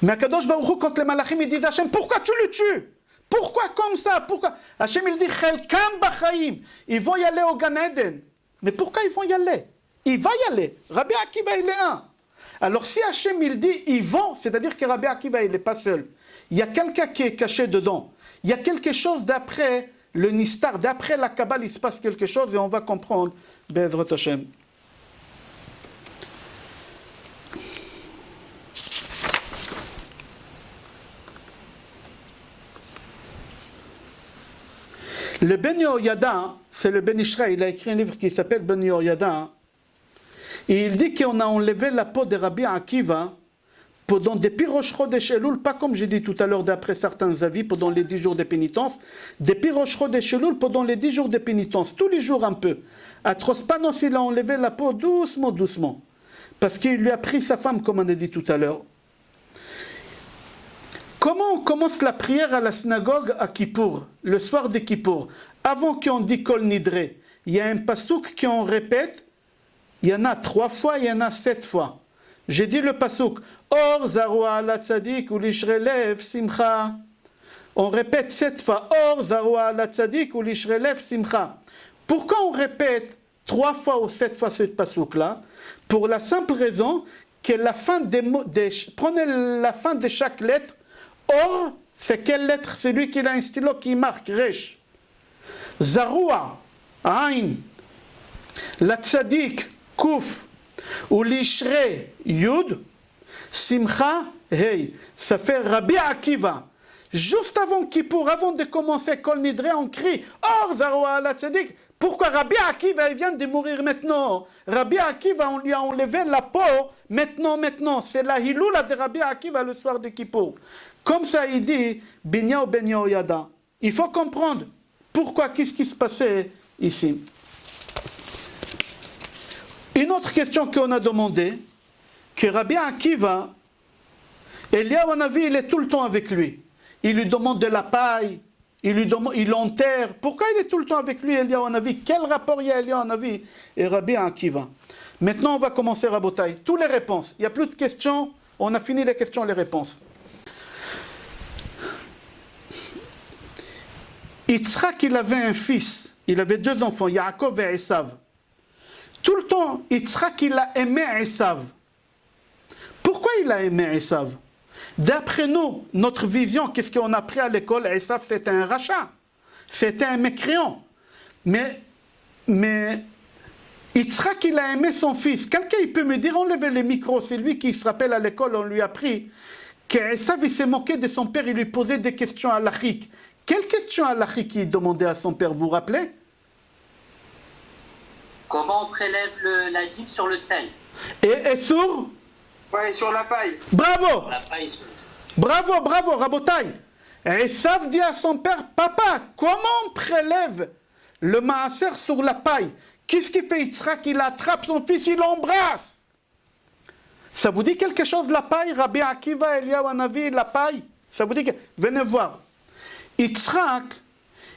Mais Akadosh Baruch Hu, quand les malachim ils disent Hachem, pourquoi tu le tues? pourquoi comme ça? Pourquoi? Hachem il dit, Chelkam Bachaim, ils vont y aller au Gan Eden. Mais pourquoi ils vont y aller? Il va y aller. Rabbi Akiva, il est un. Alors si Hachem il dit, ils vont, c'est-à-dire que Rabbi Akiva, il n'est pas seul. Il y a quelqu'un qui est caché dedans. Il y a quelque chose d'après le Nistar, d'après la Kabbale, il se passe quelque chose et on va comprendre. Be'ezrat Hashem. Le Ben Yehoyada, c'est le Ben Ishraï, il a écrit un livre qui s'appelle Ben Yehoyada. Et il dit qu'on a enlevé la peau de Rabbi Akiva pendant depuis Rosh Chodesh Elul, pas comme j'ai dit tout à l'heure d'après certains avis, pendant les 10 jours de pénitence, depuis Rosh Chodesh Elul, pendant les 10 jours de pénitence, tous les jours un peu. À Trospanos, il a enlevé la peau doucement, doucement. Parce qu'il lui a pris sa femme, comme on a dit tout à l'heure. Comment on commence la prière à la synagogue à Kippour, le soir de Kippour? Avant qu'on dise Kol Nidre, il y a un pasouk qu'on répète, il y en a 3 fois, il y en a 7 fois. J'ai dit le pasouk, Or Zaroua ala tzadik ou lishrelev simcha. On répète 7 fois, Or Zaroua ala tzadik ou lishrelev simcha. Pourquoi on répète 3 fois ou 7 fois ce pasouk-là? Pour la simple raison que la fin prenez la fin de chaque lettre. Or, c'est quelle lettre? C'est lui qui a un stylo qui marque, Resh. Zaroua, Ain. La tzadik, Kouf. Ou l'ishre, Yud. Simcha, Hey. Ça fait Rabbi Akiva. Juste avant Kippour, avant de commencer Kol Nidre, on crie Or, Zaroua, la tzadik. Pourquoi Rabbi Akiva, il vient de mourir maintenant? Rabbi Akiva, on lui a enlevé la peau maintenant. C'est la hiloula de Rabbi Akiva le soir de Kippour. Comme ça, il dit, Binya ou Ben Yehoyada. Il faut comprendre pourquoi, qu'est-ce qui se passait ici. Une autre question qu'on a demandé, que Rabbi Akiva, Eliyahu Hanavi, il est tout le temps avec lui. Il lui demande de la paille, il l'enterre. Pourquoi il est tout le temps avec lui, Eliyahu Hanavi? Quel rapport il y a Eliyahu Hanavi et Rabbi Akiva? Maintenant, on va commencer Rabotai. Toutes les réponses. Il n'y a plus de questions. On a fini les questions et les réponses. Yitzhak, il avait un fils, il avait 2 enfants, Yaakov et Esav. Tout le temps, Yitzhak, il a aimé Esav. Pourquoi il a aimé Esav? D'après nous, notre vision, qu'est-ce qu'on a appris à l'école? Esav, c'était un rachat, c'était un mécréant. Mais Yitzhak, il a aimé son fils. Quelqu'un, il peut me dire, enlevez le micro, c'est lui qui se rappelle à l'école, on lui a appris qu'Esav, il s'est moqué de son père, il lui posait des questions halachiques. Quelle question halachique il demandait à son père, vous vous rappelez? Comment on prélève la dîme sur le sel? Et sur? Ouais, sur la paille. Bravo! La paille sur le sel. Bravo, Rabotai. Esav dit à son père, papa, comment on prélève le maaser sur la paille? Qu'est-ce qu'il fait Yitzhak? Il attrape son fils, il l'embrasse. Ça vous dit quelque chose, la paille? Rabbi Akiva, Eliyahu Hanavi, la paille? Ça vous dit que... Venez voir. Yitzhak,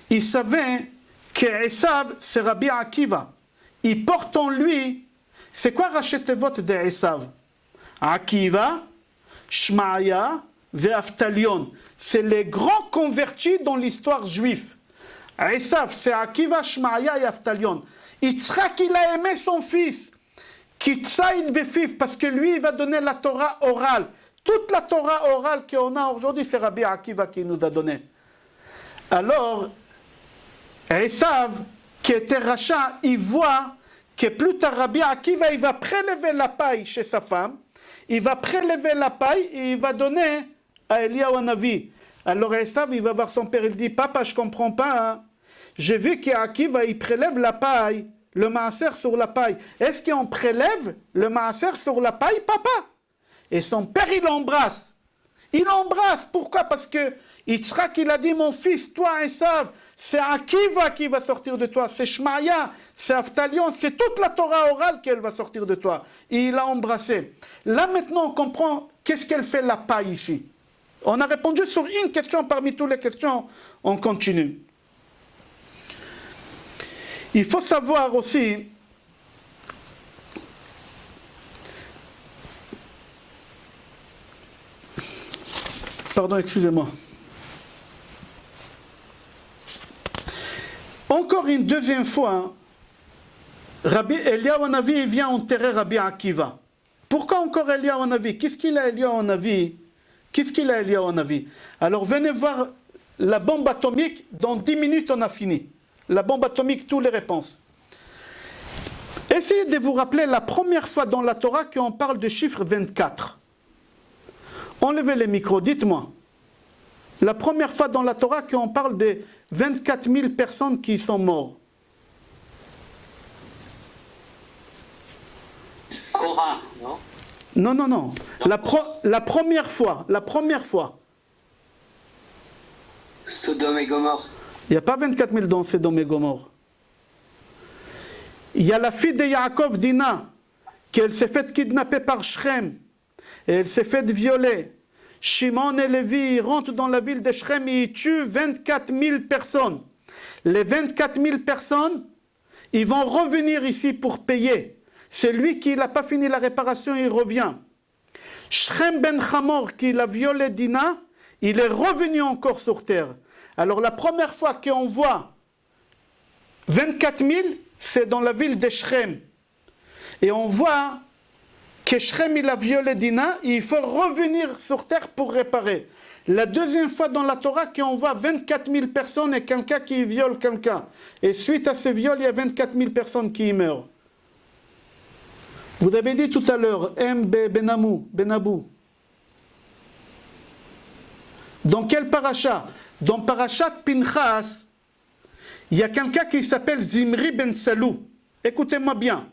il savait que Esav, c'est Rabbi Akiva. Il porte en lui, c'est quoi Rachetevot de Esav? Akiva, Shmaaya, Ve'aftalion. C'est les grands convertis dans l'histoire juive. Esav, c'est Akiva, Shmaaya et Aftalion. Yitzhak, il a aimé son fils. Kitsaïn Befiv, parce que lui, il va donner la Torah orale. Toute la Torah orale qu'on a aujourd'hui, c'est Rabbi Akiva qui nous a donné. Alors, Esav, qui était rachat, il voit que plus tard Rabbi Akiva, il va prélever la paille chez sa femme, il va prélever la paille et il va donner à Eliyahu Hanavi. Alors Esav, il va voir son père, il dit, papa, je ne comprends pas, hein. J'ai vu qu'Akiva, il prélève la paille, le maaser sur la paille. Est-ce qu'on prélève le maaser sur la paille, papa? Et son père, il l'embrasse. Il l'embrasse. Pourquoi? Parce que Yitzhak, il a dit, mon fils, toi, Esav, c'est Akiva qui va sortir de toi, c'est Shmaaya, c'est Aftalion, c'est toute la Torah orale qu'elle va sortir de toi. Et il l'a embrassé. Là, maintenant, on comprend qu'est-ce qu'elle fait la paille ici. On a répondu sur une question parmi toutes les questions. On continue. Il faut savoir aussi... Pardon, excusez-moi. encore une deuxième fois, Rabbi Eliyahu Hanavi vient enterrer Rabbi Akiva. Pourquoi encore Eliyahu Hanavi? Qu'est-ce qu'il a Eliyahu Hanavi? Qu'est-ce qu'il a Eliyahu Hanavi? Alors venez voir la bombe atomique, dans 10 minutes on a fini. La bombe atomique, toutes les réponses. Essayez de vous rappeler la première fois dans la Torah qu'on parle de chiffre 24. Enlevez les micros, dites-moi. La première fois dans la Torah qu'on parle de 24 000 personnes qui sont mortes. Korah, non? Non, non, non. La première fois. Sodome et Gomorrhe. Il n'y a pas 24 000 dans Sodome et Gomorre. Il y a la fille de Yaakov, Dina, qu'elle s'est faite kidnapper par Shrem. Et elle s'est faite violer. Shimon et Lévi rentrent dans la ville de Shrem et ils tuent 24 000 personnes. Les 24 000 personnes, ils vont revenir ici pour payer. C'est lui qui n'a pas fini la réparation, il revient. Shrem ben Hamor, qui l'a violé Dina, il est revenu encore sur terre. Alors la première fois qu'on voit 24 000, c'est dans la ville de Shrem. Et on voit que Shrem, il a violé Dina, et il faut revenir sur terre pour réparer. La deuxième fois dans la Torah qu'on voit 24 000 personnes et quelqu'un qui viole quelqu'un. Et suite à ce viol, il y a 24 000 personnes qui meurent. Vous avez dit tout à l'heure, Benabou. Dans quel paracha? Dans Parashat Pinchas, il y a quelqu'un qui s'appelle Zimri ben Salou. Écoutez-moi bien.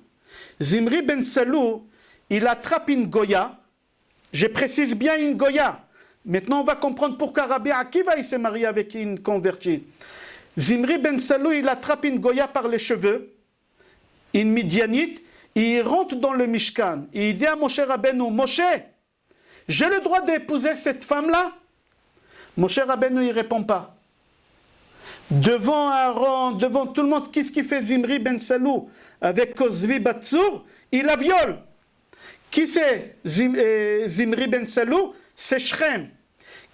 Zimri ben Salou, il attrape une Goya. Je précise bien une Goya. Maintenant, on va comprendre pourquoi Rabbi Akiva il s'est marié avec une convertie. Zimri ben Salou, il attrape une Goya par les cheveux, une Midianite. Il rentre dans le Mishkan, il dit à Moshe Rabbeinu, Moshe, j'ai le droit d'épouser cette femme-là? Moshe Rabbeinu, il ne répond pas. Devant Aaron, devant tout le monde, qu'est-ce qu'il fait Zimri ben Salou avec Kozvi Batsour? Il la viole. Qui c'est Zimri ben Salou? C'est Shrem.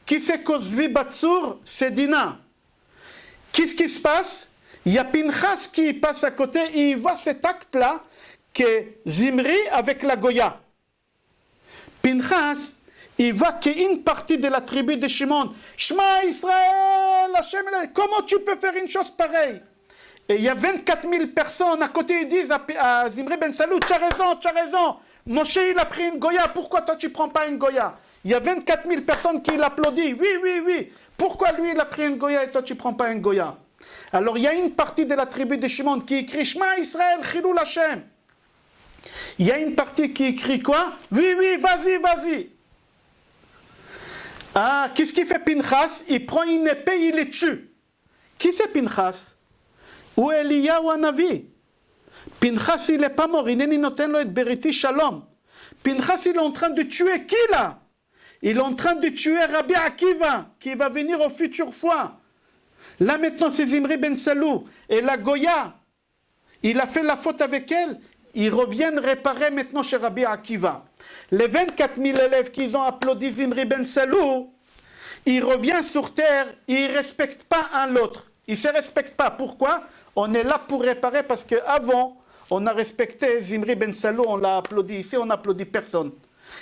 Qui c'est Kozvi Batsour? C'est Dina. Qu'est-ce qui se passe? Il y a Pinchas qui passe à côté et il voit cet acte-là que Zimri avec la Goya. Pinchas, il voit qu'une partie de la tribu de Shimon, Shema Israël, Hashem, comment tu peux faire une chose pareille? Et il y a 24 000 personnes à côté, ils disent à Zimri ben Salou, tu as raison, Moshe il a pris une Goya, pourquoi toi tu ne prends pas une Goya? Il y a 24 000 personnes qui l'applaudissent, oui, pourquoi lui il a pris une Goya et toi tu ne prends pas une Goya? Alors il y a une partie de la tribu de Shimon qui écrit Shema Israël, Chilul Hashem. Il y a une partie qui écrit quoi? Oui, vas-y. Ah, qu'est-ce qu'il fait Pinchas? Il prend une épée, il les tue. Qui c'est Pinchas? Ou Eliyahu Hanavi? Pinchas, il n'est pas mort. Il n'est noten lo et beriti shalom. Pinchas, il est en train de tuer qui là? Il est en train de tuer Rabbi Akiva, qui va venir au futur fois. Là maintenant, c'est Zimri ben Salou. Et la Goya, il a fait la faute avec elle. Ils reviennent réparer maintenant chez Rabbi Akiva. Les 24 000 élèves qui ont applaudi Zimri ben Salou, ils reviennent sur terre, ils ne respectent pas un l'autre. Ils ne se respectent pas. Pourquoi? On est là pour réparer parce qu'avant, on a respecté Zimri ben Salou, on l'a applaudi. Ici, on n'applaudit personne.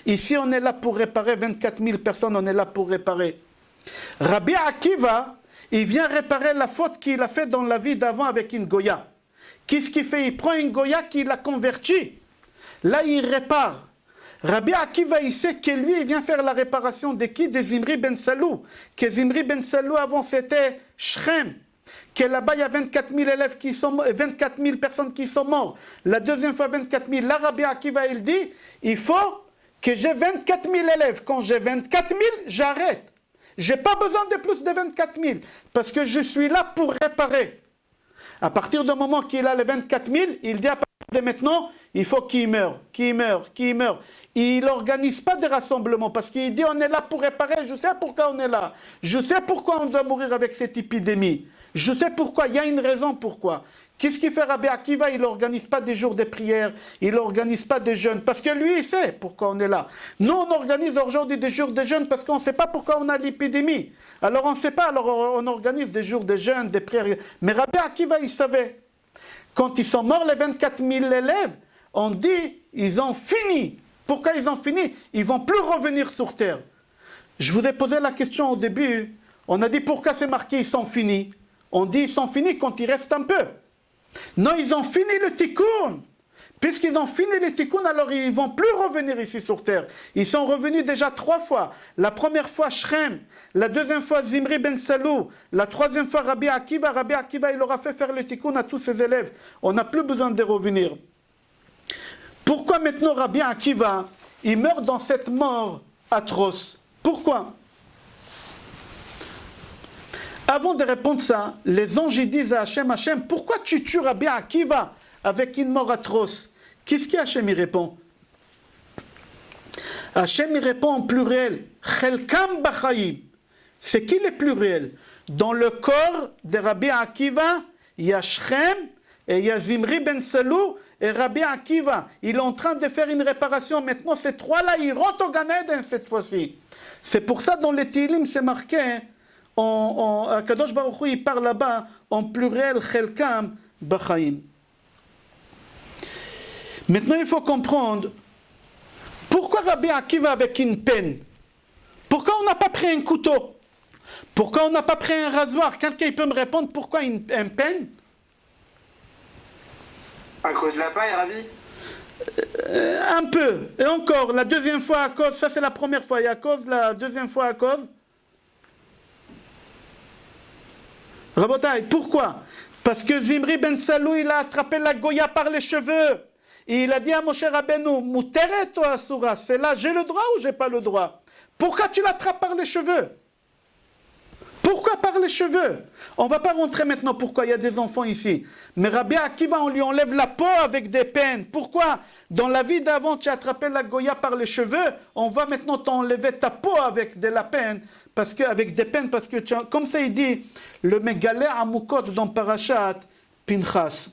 Ici, on est là pour réparer 24 000 personnes, on est là pour réparer. Rabbi Akiva, il vient réparer la faute qu'il a faite dans la vie d'avant avec une Goya. Qu'est-ce qu'il fait? Il prend une Goya qui l'a converti. Là, il répare. Rabbi Akiva, il sait que lui, il vient faire la réparation de qui? De Zimri ben Salou. Que Zimri ben Salou, avant, c'était Shrem. Que là-bas, il y a 24 000 élèves qui sont 24 000 personnes qui sont mortes. La deuxième fois, 24 000. Là, Rabbi Akiva, il dit, il faut que j'ai 24 000 élèves. Quand j'ai 24 000, j'arrête. Je n'ai pas besoin de plus de 24 000. Parce que je suis là pour réparer. À partir du moment qu'il a les 24 000, il dit à partir de maintenant, il faut qu'il meure. Il n'organise pas de rassemblements parce qu'il dit on est là pour réparer, je sais pourquoi on est là. Je sais pourquoi on doit mourir avec cette épidémie. Je sais pourquoi, il y a une raison pourquoi. Qu'est-ce qu'il fait Rabbi Akiva? Il n'organise pas des jours de prière, il n'organise pas des jeûnes, parce que lui, il sait pourquoi on est là. Nous, on organise aujourd'hui des jours de jeûne parce qu'on ne sait pas pourquoi on a l'épidémie. Alors on ne sait pas, alors on organise des jours de jeûne, des prières. Mais Rabbi Akiva, il savait. Quand ils sont morts, les 24 000 élèves, on dit, ils ont fini. Pourquoi ils ont fini? Ils ne vont plus revenir sur terre. Je vous ai posé la question au début, on a dit pourquoi c'est marqué ils sont finis. On dit ils sont finis quand il reste un peu. Non, ils ont fini le tikkun. Puisqu'ils ont fini le tikkun, alors ils ne vont plus revenir ici sur terre. Ils sont revenus déjà 3 fois. La première fois, Shrem. La deuxième fois, Zimri ben Salou. La troisième fois, Rabbi Akiva. Rabbi Akiva, il aura fait faire le tikkun à tous ses élèves. On n'a plus besoin de revenir. Pourquoi maintenant Rabbi Akiva, il meurt dans cette mort atroce? Pourquoi? Avant de répondre ça, les anges disent à Hachem, Hachem, pourquoi tu tues Rabbi Akiva avec une mort atroce? Qu'est-ce qu'Hachem y répond? Hachem y répond en pluriel, Chelkam b'chaim. C'est qui le pluriel? Dans le corps de Rabbi Akiva, il y a Shrem et il y a Zimri ben Salou et Rabbi Akiva. Il est en train de faire une réparation. Maintenant, ces 3-là, ils rentrent au Gan Eden cette fois-ci. C'est pour ça dans les Tehillim, c'est marqué, Kadosh Baruch Hu, il parle là-bas en pluriel, Chelkam b'chaim. Maintenant, il faut comprendre pourquoi Rabbi Akiva avec une peine. Pourquoi on n'a pas pris un couteau? Pourquoi on n'a pas pris un rasoir? Quelqu'un peut me répondre pourquoi une peine? À cause de la paille, Rabbi? Un peu. Et encore, la deuxième fois à cause, ça c'est la première fois, et à cause, la deuxième fois à cause. Rabotai, pourquoi? Parce que Zimri ben Salou, il a attrapé la Goya par les cheveux. Et il a dit à Moshe Rabbeinu, Muteret ou Asura, c'est là, j'ai le droit ou j'ai pas le droit? Pourquoi tu l'attrapes par les cheveux? Pourquoi par les cheveux? On ne va pas rentrer maintenant pourquoi il y a des enfants ici. Mais Rabbi Akiva, on lui enlève la peau avec des peines. Pourquoi? Dans la vie d'avant, tu as attrapé la Goya par les cheveux. On va maintenant t'enlever ta peau avec de la peine. Avec des peines, parce que, comme ça il dit, le Megalé Amukot dans Parashat Pinchas.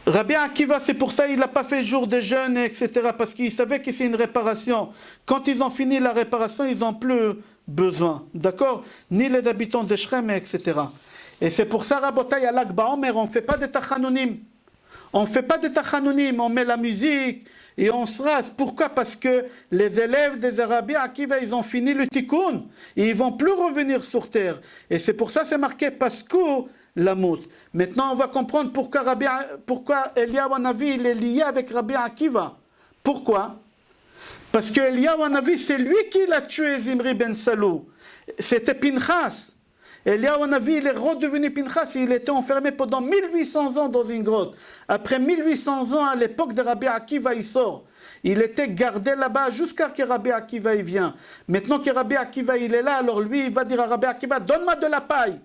Rabbi Akiva, c'est pour ça qu'il n'a pas fait jour de jeûne, etc. Parce qu'il savait que c'est une réparation. Quand ils ont fini la réparation, ils n'ont plus besoin. D'accord? Ni les habitants de Shrem, etc. Et c'est pour ça, Rabotai, à l'Akba Omer, on ne fait pas de tachanonim. On ne fait pas de tachanonim, on met la musique et on se rase. Pourquoi? Parce que les élèves des Rabbi Akiva, ils ont fini le tikkun. Et ils ne vont plus revenir sur terre. Et c'est pour ça que c'est marqué Paskou Lamout. Maintenant, on va comprendre pourquoi Eliyahu Hanavi il est lié avec Rabbi Akiva. Pourquoi? Parce que Eliyahu Hanavi, c'est lui qui l'a tué Zimri ben Salou. C'était Pinchas. Eliyahu Hanavi, il est redevenu Pinchas. Il était enfermé pendant 1800 ans dans une grotte. Après 1800 ans, à l'époque de Rabbi Akiva, il sort. Il était gardé là-bas jusqu'à ce que Rabbi Akiva il vient. Maintenant que Rabbi Akiva il est là, alors lui, il va dire à Rabbi Akiva, donne-moi de la paille.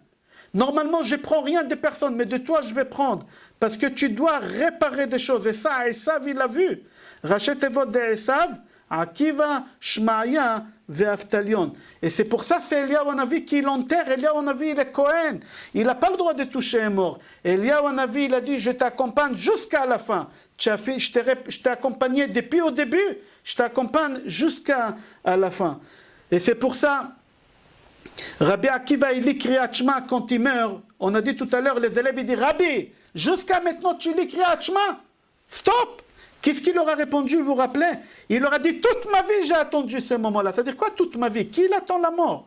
Normalement, je ne prends rien de personne, mais de toi, je vais prendre. Parce que tu dois réparer des choses. Et ça, Esav, il l'a vu. Rachetez-vous de Esav, Akiva, Shmaïa, Ve'aftalion. Et c'est pour ça que c'est Eliyahu Hanavi qui l'enterre. Eliyahu Hanavi, il est Kohen. Il n'a pas le droit de toucher un mort. Eliyahu Hanavi, il a dit, je t'accompagne jusqu'à la fin. Je t'ai accompagné depuis au début, je t'accompagne jusqu'à la fin. Et c'est pour ça... Rabbi Akiva, il lit Kriyat Shema quand il meurt. On a dit tout à l'heure, les élèves, ils disent, Rabbi, jusqu'à maintenant, tu lis Kriyat Shema? Stop! Qu'est-ce qu'il leur a répondu, vous vous rappelez? Il leur a dit, toute ma vie, j'ai attendu ce moment-là. C'est-à-dire quoi, toute ma vie? Qui attend la mort?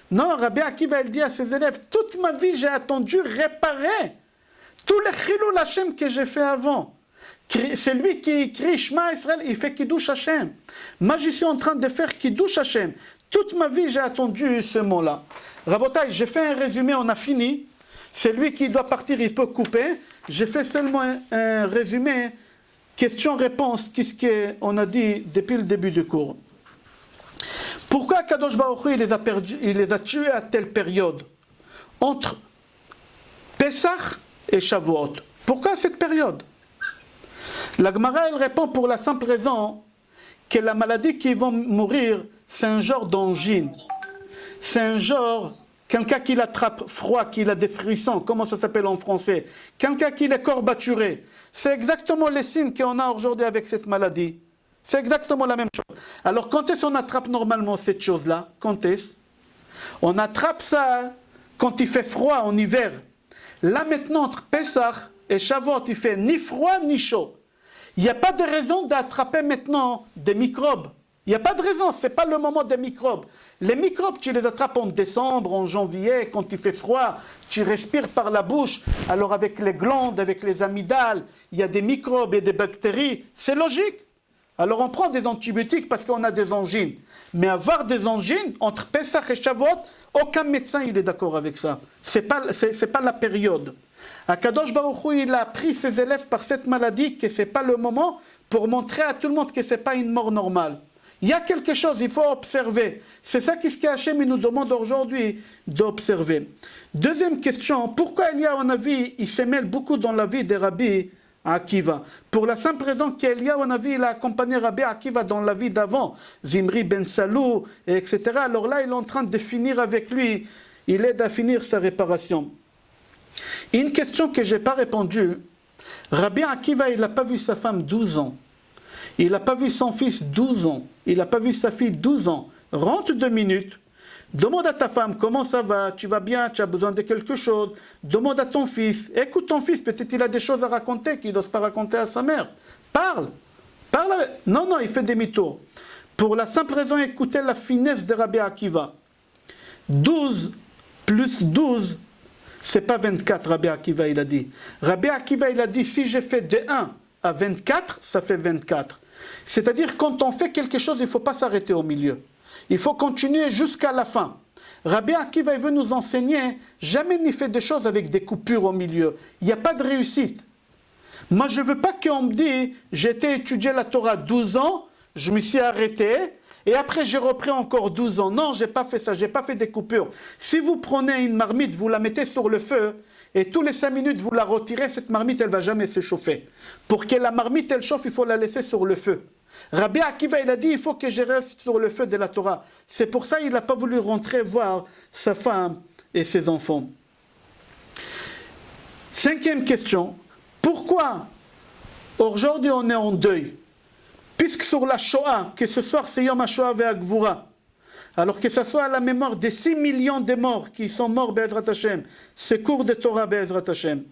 Non, Rabbi Akiva, il dit à ses élèves, toute ma vie, j'ai attendu réparer tous les Chilul Hashem que j'ai fait avant. C'est lui qui crie Shema Israël, il fait Kiddush Hashem. Moi, je suis en train de faire Kiddush Hashem. Toute ma vie, j'ai attendu ce mot-là. Rabotai, j'ai fait un résumé, on a fini. C'est lui qui doit partir, il peut couper. J'ai fait seulement un résumé, question-réponse, qu'est-ce qu'on a dit depuis le début du cours. Pourquoi Kadosh Baruch Hu, il les a tués à telle période? Entre Pesach et Shavuot. Pourquoi cette période? La Gemara, elle répond pour la simple raison que la maladie qu'ils vont mourir, c'est un genre d'angine. C'est un genre quelqu'un qui l'attrape froid, qui a des frissons, comment ça s'appelle en français, quelqu'un qui est courbaturé. C'est exactement les signes qu'on a aujourd'hui avec cette maladie. C'est exactement la même chose. Alors quand est-ce qu'on attrape normalement cette chose-là? Quand est-ce? On attrape ça quand il fait froid en hiver. Là maintenant, entre Pessah et Shavuot, il fait ni froid ni chaud. Il n'y a pas de raison d'attraper maintenant des microbes. Il n'y a pas de raison, ce n'est pas le moment des microbes. Les microbes, tu les attrapes en décembre, en janvier, quand il fait froid, tu respires par la bouche. Alors avec les glandes, avec les amygdales, il y a des microbes et des bactéries. C'est logique. Alors on prend des antibiotiques parce qu'on a des angines. Mais avoir des angines, entre Pessah et Shavuot, aucun médecin il est d'accord avec ça. C'est pas la période. Akadosh Baruch Hu, il a pris ses élèves par cette maladie, que ce n'est pas le moment, pour montrer à tout le monde que ce n'est pas une mort normale. Il y a quelque chose, il faut observer. C'est ça qu'est-ce qu'Hachem nous demande aujourd'hui d'observer. Deuxième question, pourquoi Eliyahu Hanavi, il se mêle beaucoup dans la vie des rabbis Akiva? Pour la simple raison qu'Eliyahu Hanavi, il a accompagné Rabbi Akiva dans la vie d'avant, Zimri ben Salou, etc. Alors là, il est en train de finir avec lui, il aide à finir sa réparation. Une question que je n'ai pas répondu, Rabbi Akiva, il n'a pas vu sa femme 12 ans. Il n'a pas vu son fils 12 ans. Il n'a pas vu sa fille 12 ans. Rentre 2 minutes. Demande à ta femme comment ça va, tu vas bien, tu as besoin de quelque chose. Demande à ton fils. Écoute ton fils, peut-être il a des choses à raconter qu'il n'ose pas raconter à sa mère. Parle. Parle avec... Non, il fait demi-tour. Pour la simple raison, écoutez la finesse de Rabbi Akiva. 12 plus 12, c'est pas 24, Rabbi Akiva il a dit. Rabbi Akiva il a dit, si j'ai fait de 1 à 24, ça fait 24. C'est-à-dire, quand on fait quelque chose, il ne faut pas s'arrêter au milieu. Il faut continuer jusqu'à la fin. Rabbi Akiva il veut nous enseigner, jamais n'y fait des choses avec des coupures au milieu. Il n'y a pas de réussite. Moi, je ne veux pas qu'on me dise, j'ai été étudier la Torah 12 ans, je me suis arrêté, et après j'ai repris encore 12 ans. Non, je n'ai pas fait ça, je n'ai pas fait des coupures. Si vous prenez une marmite, vous la mettez sur le feu, et tous les 5 minutes vous la retirez, cette marmite, elle ne va jamais se chauffer. Pour que la marmite, elle chauffe, il faut la laisser sur le feu. Rabbi Akiva, il a dit, il faut que je reste sur le feu de la Torah. C'est pour ça qu'il n'a pas voulu rentrer voir sa femme et ses enfants. 5e question. Pourquoi aujourd'hui on est en deuil? Puisque sur la Shoah, que ce soir c'est Yom HaShoah ve'Hagvura, alors que ce soit à la mémoire des 6 millions de morts qui sont morts Be'ezrat Hashem, ce cours de Torah Be'ezrat Hashem.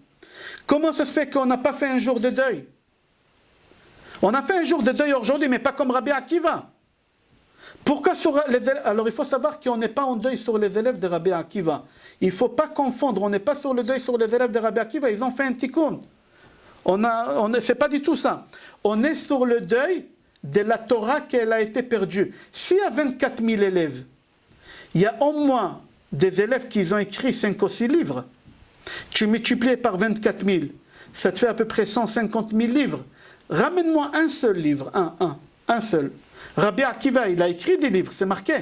Comment ça se fait qu'on n'a pas fait un jour de deuil? On a fait un jour de deuil aujourd'hui, mais pas comme Rabbi Akiva. Pourquoi sur les élèves? Alors il faut savoir qu'on n'est pas en deuil sur les élèves de Rabbi Akiva. Il ne faut pas confondre, on n'est pas sur le deuil sur les élèves de Rabbi Akiva, ils ont fait un tikkun. C'est pas du tout ça. On est sur le deuil de la Torah qu'elle a été perdue. S'il y a 24 000 élèves, il y a au moins des élèves qui ont écrit 5 ou 6 livres. Tu multiplies par 24 000, ça te fait à peu près 150 000 livres. Ramène-moi un seul livre, un seul. Rabbi Akiva, il a écrit des livres, c'est marqué.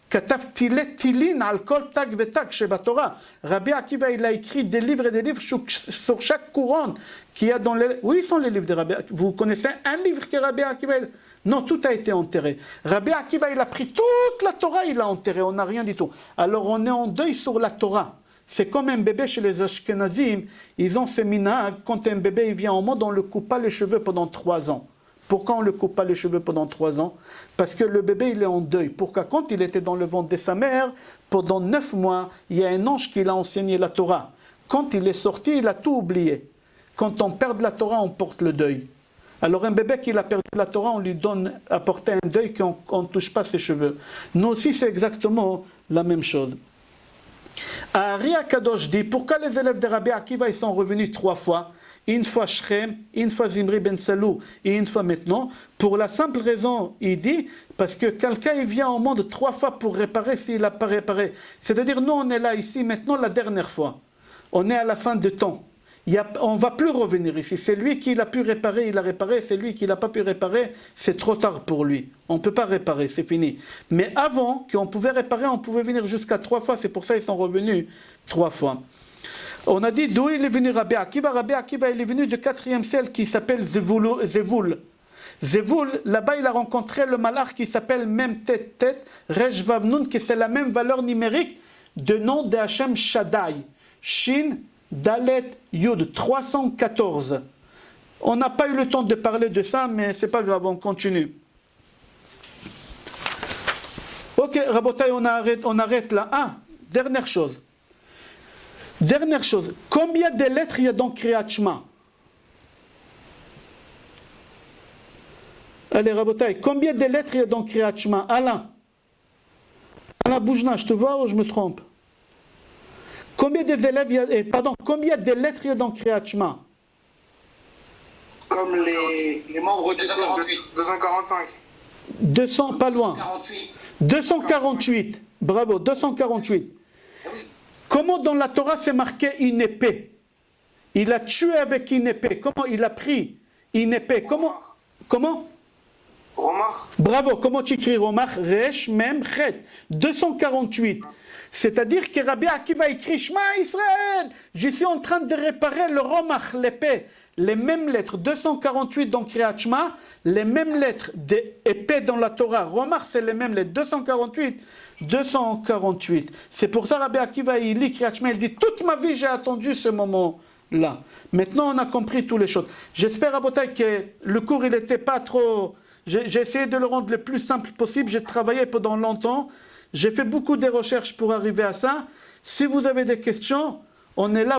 Katav tilet tilin al kol tag vetag sheba Torah. Rabbi Akiva, il a écrit des livres et des livres sur chaque couronne qu'il y a dans les... Où sont les livres de Rabbi Akiva? Vous connaissez un livre que Rabbi Akiva... Non, tout a été enterré. Rabbi Akiva, il a pris toute la Torah, il l'a enterré, on n'a rien du tout. Alors on est en deuil sur la Torah. C'est comme un bébé chez les Ashkenazim, ils ont ce minhag, quand un bébé il vient au monde, on ne le coupe pas les cheveux pendant 3 ans. Pourquoi on ne le coupe pas les cheveux pendant 3 ans? Parce que le bébé il est en deuil. Pourquoi? Quand il était dans le ventre de sa mère, pendant 9 mois, il y a un ange qui l'a enseigné la Torah. Quand il est sorti, il a tout oublié. Quand on perd la Torah, on porte le deuil. Alors un bébé qui a perdu la Torah, on lui donne à porter un deuil qu'on ne touche pas ses cheveux. Nous aussi c'est exactement la même chose. Ari Akadosh dit, pourquoi les élèves de Rabbi Akiva ils sont revenus 3 fois? Une fois Shrem, une fois Zimri ben Salou et une fois maintenant. Pour la simple raison, il dit, parce que quelqu'un il vient au monde 3 fois pour réparer s'il n'a pas réparé. C'est-à-dire nous on est là ici maintenant la dernière fois. On est à la fin de temps. On ne va plus revenir ici. C'est lui qui l'a pu réparer, il a réparé. C'est lui qui n'a pas pu réparer, c'est trop tard pour lui. On ne peut pas réparer, c'est fini. Mais avant qu'on pouvait réparer, on pouvait venir jusqu'à 3 fois. C'est pour ça qu'ils sont revenus 3 fois. On a dit d'où il est venu Rabbi Akiva. Rabbi Akiva il est venu du 4e ciel qui s'appelle Zevul. Zevul, là-bas il a rencontré le malach qui s'appelle Mem Tet Tet Resh Vav Nun, qui c'est la même valeur numérique de nom de Hachem Shaddai. Shin, Dalet, Yud, 314. On n'a pas eu le temps de parler de ça, mais c'est pas grave, on continue. Ok, Rabotai, on arrête là. Ah, dernière chose. Combien de lettres il y a dans Kriyat Shema? Allez, Rabotai, combien de lettres il y a dans Kriyat Shema? Alain Boujna, je te vois ou je me trompe? Combien de lettres il y a dans Kriyat Shema? Comme les membres du corps. 245. 200, pas loin. 248. Bravo, 248. Comment dans la Torah c'est marqué une épée? Il a tué avec une épée. Comment il a pris une épée? Comment Romar. Bravo, comment tu écris Romar? Resh, Mem, Chet. 248. C'est-à-dire que Rabbi Akiva écrit Shema Israël. Je suis en train de réparer le Romar, l'épée. Les mêmes lettres, 248 dans Kriyat Shema, les mêmes lettres d'épée dans la Torah. Romar, c'est les mêmes lettres. 248. C'est pour ça Rabbi Akiva, il lit Kriyat Shema, il dit toute ma vie j'ai attendu ce moment-là. Maintenant on a compris toutes les choses. J'espère à Botaï que le cours il n'était pas trop. J'ai essayé de le rendre le plus simple possible. J'ai travaillé pendant longtemps. J'ai fait beaucoup de recherches pour arriver à ça. Si vous avez des questions, on est là.